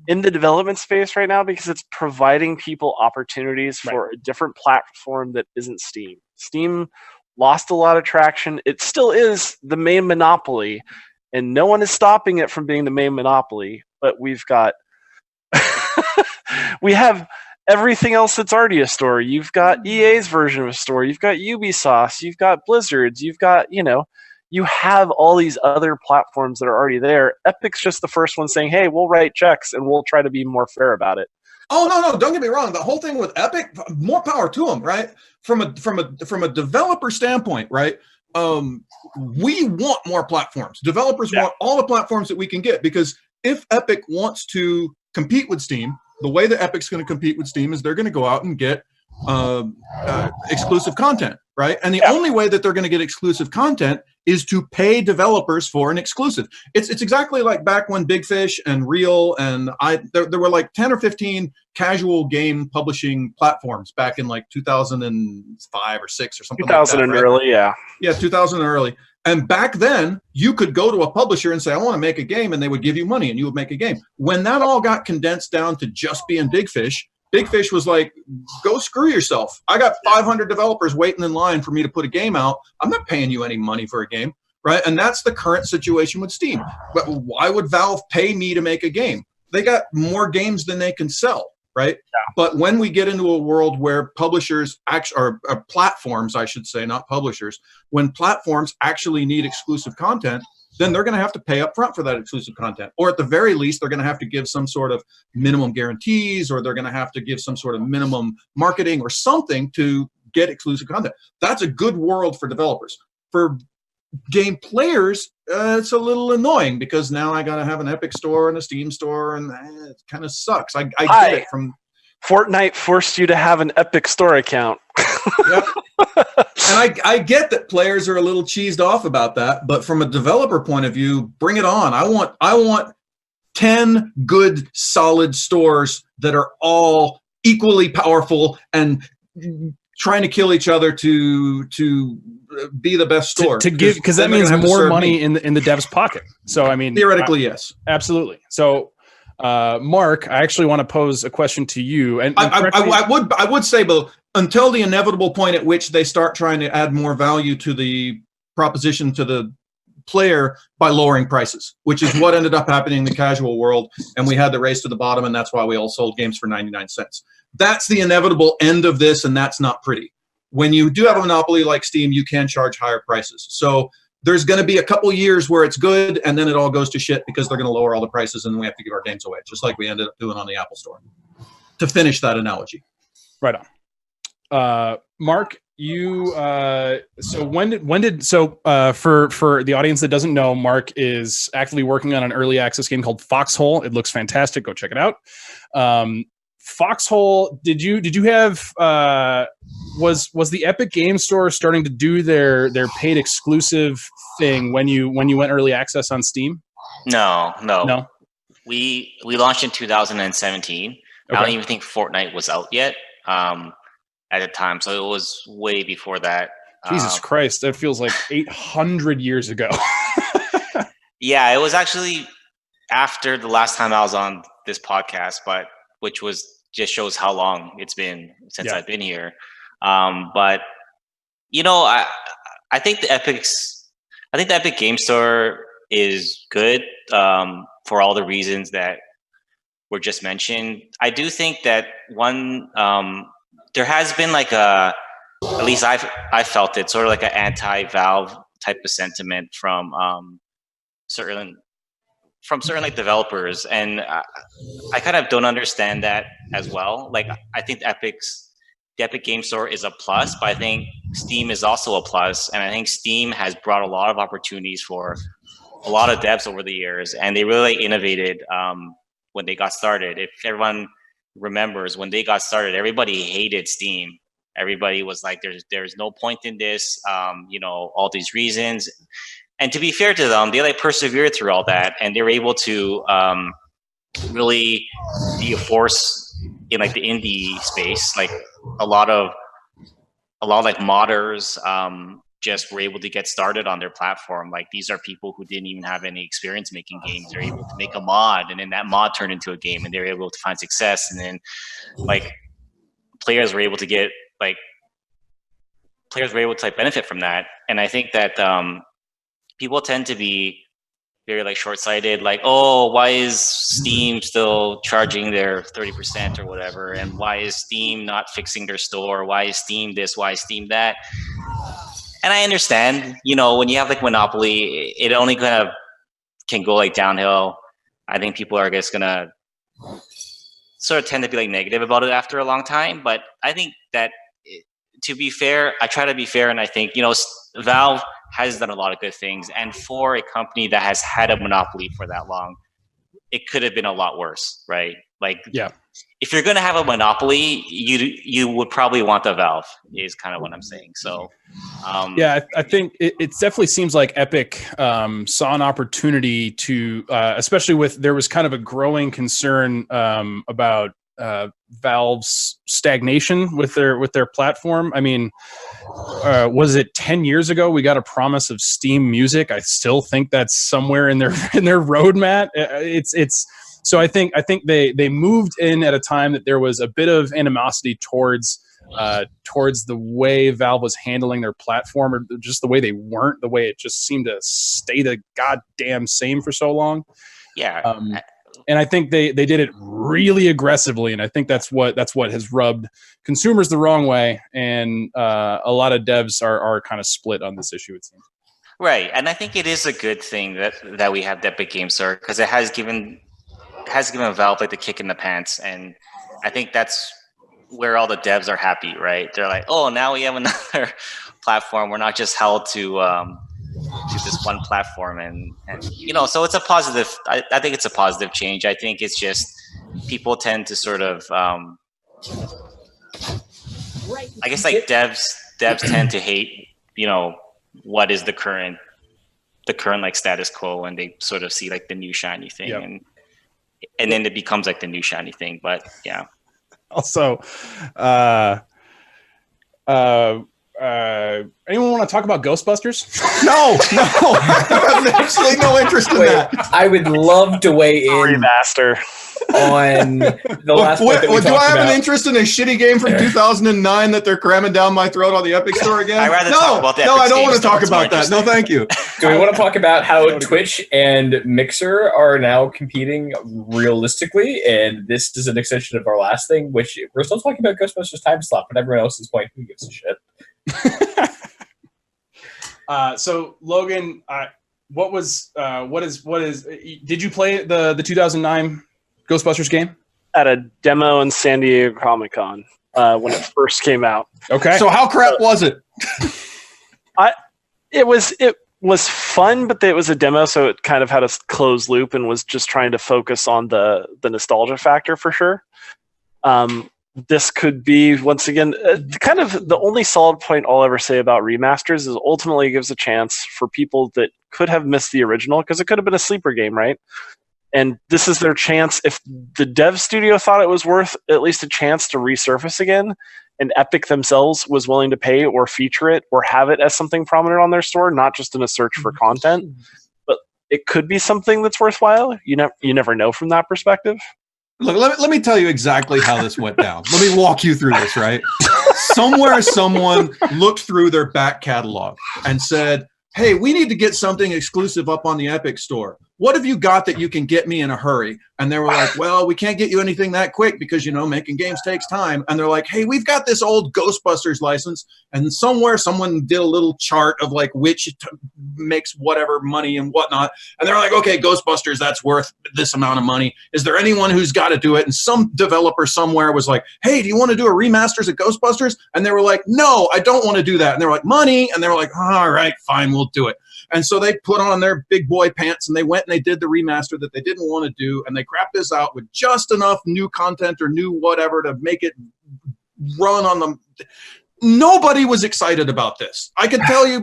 in the development space right now, because it's providing people opportunities for a different platform that isn't Steam. Steam lost a lot of traction. It still is the main monopoly, and no one is stopping it from being the main monopoly, but we've got we have everything else that's already a store. You've got EA's version of a store. You've got Ubisoft. You've got Blizzard's. You've got, you have all these other platforms that are already there. Epic's just the first one saying, hey, we'll write checks and we'll try to be more fair about it. Oh, no, don't get me wrong. The whole thing with Epic, more power to them, right? From a developer standpoint, right? We want more platforms. Developers want all the platforms that we can get, because if Epic wants to compete with Steam, the way that Epic's going to compete with Steam is they're going to go out and get exclusive content, right? And the only way that they're going to get exclusive content is to pay developers for an exclusive. It's exactly like back when Big Fish and Reel and there were like 10 or 15 casual game publishing platforms back in like 2005 or 6 or something 2000 like that. And early, yeah. Yeah, 2000 and early. And back then, you could go to a publisher and say, I want to make a game, and they would give you money, and you would make a game. When that all got condensed down to just being Big Fish was like, go screw yourself. I got 500 developers waiting in line for me to put a game out. I'm not paying you any money for a game, right? And that's the current situation with Steam. But why would Valve pay me to make a game? They got more games than they can sell, right? Yeah. But when we get into a world where publishers actually, or platforms, I should say, not publishers, when platforms actually need exclusive content, then they're going to have to pay up front for that exclusive content. Or at the very least, they're going to have to give some sort of minimum guarantees, or they're going to have to give some sort of minimum marketing or something to get exclusive content. That's a good world for developers. For game players, it's a little annoying, because now I got to have an Epic store and a Steam store, and it kind of sucks. I get it from... Fortnite forced you to have an Epic Store account. Yep. And I get that players are a little cheesed off about that, but from a developer point of view, bring it on. I want 10 good, solid stores that are all equally powerful and trying to kill each other to be the best store. To give, because that means more money in the dev's pocket. So I mean, theoretically, yes, absolutely. So. Mark, I actually want to pose a question to you, and I would say, but until the inevitable point at which they start trying to add more value to the proposition to the player by lowering prices, which is what ended up happening in the casual world, and we had the race to the bottom, and that's why we all sold games for 99 cents. That's the inevitable end of this, and that's not pretty. When you do have a monopoly like Steam, you can charge higher prices. So there's going to be a couple years where it's good, and then it all goes to shit because they're going to lower all the prices, and we have to give our games away, just like we ended up doing on the Apple Store. To finish that analogy. Right on. Mark, so when did for the audience that doesn't know, Mark is actively working on an early access game called Foxhole. It looks fantastic. Go check it out. Foxhole, did you have was the Epic Game Store starting to do their paid exclusive thing when you went early access on Steam? No. We launched in 2017. Okay. I don't even think Fortnite was out yet at the time, so it was way before that. Jesus Christ, that feels like 800 years ago. Yeah, it was actually after the last time I was on this podcast, but which was just shows how long it's been since I've been here. But you know, I think the Epic Game Store is good for all the reasons that were just mentioned. I do think that one there has been like at least I felt it sort of like an anti-Valve type of sentiment from certain like developers, and I kind of don't understand that as well. Like I think the Epic Game Store is a plus, but I think Steam is also a plus, and I think Steam has brought a lot of opportunities for a lot of devs over the years, and they really innovated when they got started. If everyone remembers, when they got started, everybody hated Steam. Everybody was like, there's no point in this, all these reasons. And to be fair to them, they like persevered through all that, and they were able to really be a force in like the indie space. Like a lot of like modders just were able to get started on their platform. Like these are people who didn't even have any experience making games. They're able to make a mod, and then that mod turned into a game, and they're able to find success. And then like players were able to benefit from that. And I think that people tend to be very like short-sighted, like, oh, why is Steam still charging their 30% or whatever? And why is Steam not fixing their store? Why is Steam this? Why is Steam that? And I understand, when you have like monopoly, it only kind of can go like downhill. I think people are just gonna sort of tend to be like negative about it after a long time. But I think that to be fair, I try to be fair, and I think, Valve has done a lot of good things, and for a company that has had a monopoly for that long, it could have been a lot worse, right? Like, yeah, if you're going to have a monopoly, you would probably want the Valve, is kind of what I'm saying. So, I think it definitely seems like Epic saw an opportunity to, especially with, there was kind of a growing concern about Valve's stagnation with their platform. I mean, was it 10 years ago we got a promise of Steam Music? I still think that's somewhere in their roadmap. It's so I think they moved in at a time that there was a bit of animosity towards the way Valve was handling their platform, or just the way they weren't, the way it just seemed to stay the goddamn same for so long. Yeah. And I think they did it really aggressively, and I think that's what has rubbed consumers the wrong way, and a lot of devs are kind of split on this issue, it seems. Right, and I think it is a good thing that we have the Epic Game Store, because it has given Valve like the kick in the pants, and I think that's where all the devs are happy, right? They're like, oh, now we have another platform. We're not just held to this one platform, and so it's a positive. I think it's a positive change. I think it's just people tend to sort of I guess like devs tend to hate what is the current like status quo, and they sort of see like the new shiny thing. Yep. and then it becomes like the new shiny thing. But yeah, also anyone want to talk about Ghostbusters? No, I have actually no interest in that. I would love to weigh in remaster on the last point that we talked do I have about. an interest in a shitty game from 2009 that they're cramming down my throat on the Epic Store again? I'd rather talk about that. No, I don't want to talk about that. No, thank you. Do we want to talk about how Twitch and Mixer are now competing realistically? And this is an extension of our last thing, which we're still talking about Ghostbusters time slot, but everyone else is like, who gives a shit? So Logan, what is did you play the 2009 Ghostbusters game? At a demo in San Diego Comic-Con. when it first came out. Okay. So how crap was it? It was fun, but it was a demo, so it kind of had a closed loop and was just trying to focus on the nostalgia factor for sure. This could be, once again, kind of the only solid point I'll ever say about remasters is ultimately it gives a chance for people that could have missed the original, because it could have been a sleeper game, right? And this is their chance. If the dev studio thought it was worth at least a chance to resurface again, and Epic themselves was willing to pay or feature it or have it as something prominent on their store, not just in a search for content, but it could be something that's worthwhile. You never know from that perspective. Look, let me tell you exactly how this went down. Let me walk you through this, right? Somewhere someone looked through their back catalog and said, hey, we need to get something exclusive up on the Epic store. What have you got that you can get me in a hurry? And they were like, well, we can't get you anything that quick because, making games takes time. And they're like, hey, we've got this old Ghostbusters license. And somewhere someone did a little chart of like which makes whatever money and whatnot. And they're like, okay, Ghostbusters, that's worth this amount of money. Is there anyone who's got to do it? And some developer somewhere was like, hey, do you want to do a remasters of Ghostbusters? And they were like, no, I don't want to do that. And they were like, money. And they were like, all right, fine, we'll do it. And so they put on their big boy pants and they went and they did the remaster that they didn't want to do. And they crapped this out with just enough new content or new whatever to make it run on them. Nobody was excited about this. I can tell you,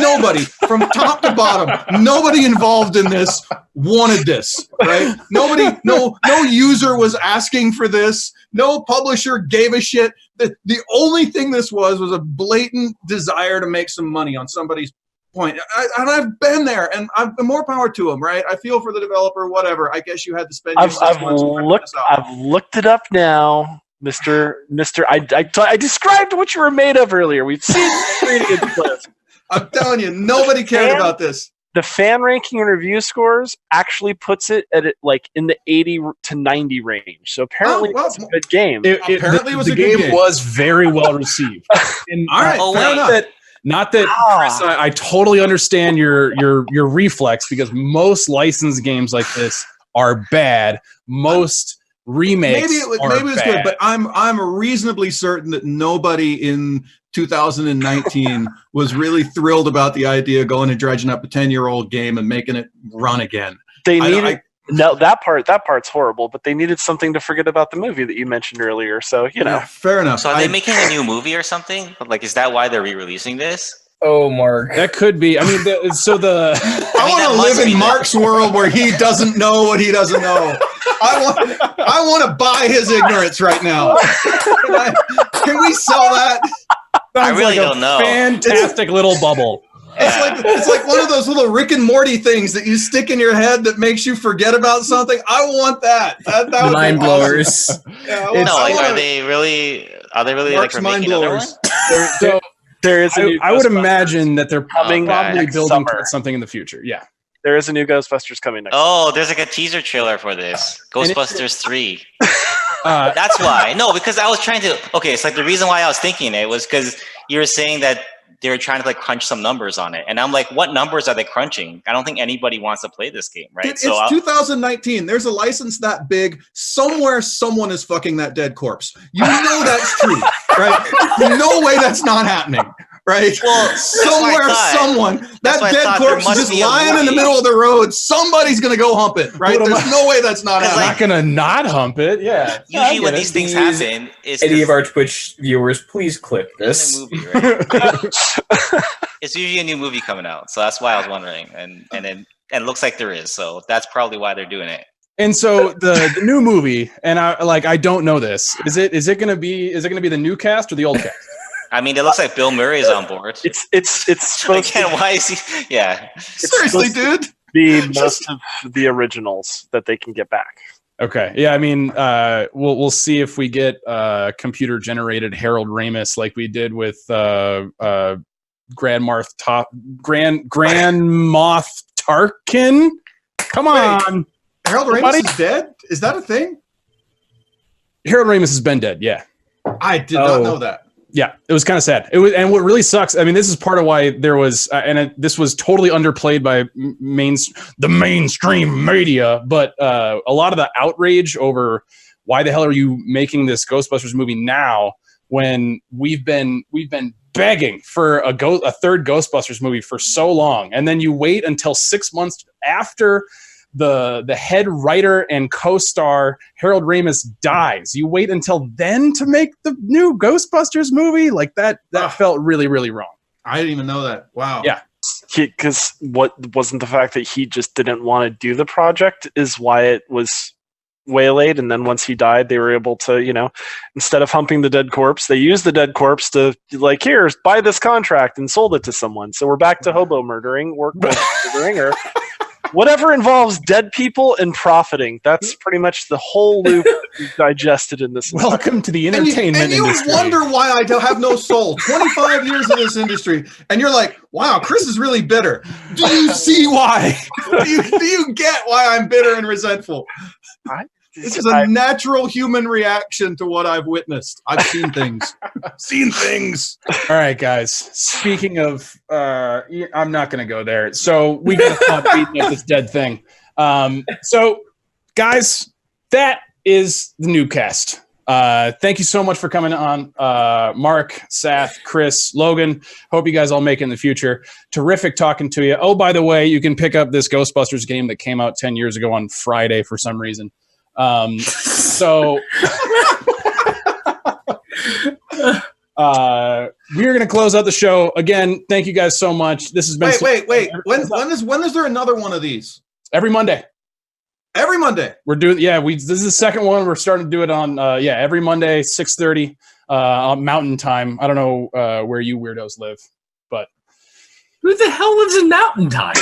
nobody from top to bottom, nobody involved in this wanted this, right? Nobody, no user was asking for this. No publisher gave a shit. The only thing this was a blatant desire to make some money on somebody's point. And I've been there, and I've been more power to them, right? I feel for the developer, whatever. I guess you had to spend. I've looked it up now, Mister. I described what you were made of earlier. We've seen the clip. I'm telling you, nobody cared about this. The fan ranking and review scores actually puts it at like in the 80 to 90 range. So apparently, it's a good game. Apparently, it was the a good game. Was very well received. And all right, fair enough. Not that, Chris, I totally understand your reflex, because most licensed games like this are bad. Most remakes maybe it was bad. good, but I'm reasonably certain that nobody in 2019 was really thrilled about the idea of going and dredging up a 10-year-old game and making it run again. They needed no, that part's horrible, but they needed something to forget about the movie that you mentioned earlier. So yeah, fair enough. So are they making a new movie or something? Like, is that why they're re-releasing this? Oh, Mark. That could be. I mean, I want to live in Mark's world where he doesn't know what he doesn't know. I want to buy his ignorance right now. Can we sell that? I really don't know. Fantastic little bubble. It's like one of those little Rick and Morty things that you stick in your head that makes you forget about something. I want that. That would mind be blowers. Awesome. Yeah, are they really Mark's like mind remaking another one? So there is. I would imagine that they're coming probably next building summer. towards something in the future. Yeah. There is a new Ghostbusters coming next. Oh, there's like a teaser trailer for this. Ghostbusters 3. Uh, That's why. No, because I was trying to. Okay, it's like the reason why I was thinking it was because you were saying that they were trying to like crunch some numbers on it, and I'm like, what numbers are they crunching? I don't think anybody wants to play this game, right? It's 2019. There's a license that big. Somewhere, someone is fucking that dead corpse. You know that's true, right? No way that's not happening. Right? Well, somewhere, someone, that dead corpse is just lying in the middle of the road. Somebody's going to go hump it, right? There's no way that's not happening. I'm not going to not hump it. Yeah. Usually when these things happen, it's any of our Twitch viewers, please clip this. Movie, right? It's usually a new movie coming out. So that's why I was wondering. And it looks like there is. So that's probably why they're doing it. And so the new movie, and I don't know this. Is it going to be the new cast or the old cast? I mean, it looks like Bill Murray is on board. It's supposed to. Why is he? Yeah. Seriously, dude. Be most of the originals that they can get back. Okay. Yeah. I mean, we'll see if we get computer generated Harold Ramis like we did with Grand Moff Tarkin. Come on. Wait, Harold Ramis is dead? Is that a thing? Harold Ramis has been dead. Yeah. I did not know that. Yeah, it was kind of sad. And what really sucks, I mean, this is part of why there was, this was totally underplayed by the mainstream media, but a lot of the outrage over why the hell are you making this Ghostbusters movie now when we've been begging for a third Ghostbusters movie for so long, and then you wait until 6 months after the head writer and co-star Harold Ramis dies. You wait until then to make the new Ghostbusters movie? Like that felt really, really wrong. I didn't even know that. Wow. Yeah. Because what wasn't the fact that he just didn't want to do the project is why it was waylaid, and then once he died, they were able to, instead of humping the dead corpse, they used the dead corpse to here, buy this contract, and sold it to someone. So we're back to hobo murdering, workplace murdering, or whatever involves dead people and profiting. That's pretty much the whole loop digested in this. Welcome to the entertainment industry. And you wonder why I have no soul. 25 years in this industry, and you're like, wow, Chris is really bitter. Do you see why? Do you get why I'm bitter and resentful? This is a natural human reaction to what I've witnessed. I've seen things. All right, guys. Speaking of, I'm not going to go there. So we got to stop beating up this dead thing. So, guys, that is the Noobcast. Thank you so much for coming on, Mark, Seth, Chris, Logan. Hope you guys all make it in the future. Terrific talking to you. Oh, by the way, you can pick up this Ghostbusters game that came out 10 years ago on Friday for some reason. So we're going to close out the show. Again, thank you guys so much. This has been wait. When is there another one of these? Every Monday. Every Monday. We're doing this is the second one. We're starting to do it on every Monday, 6:30 Mountain Time. I don't know where you weirdos live, but who the hell lives in Mountain Time?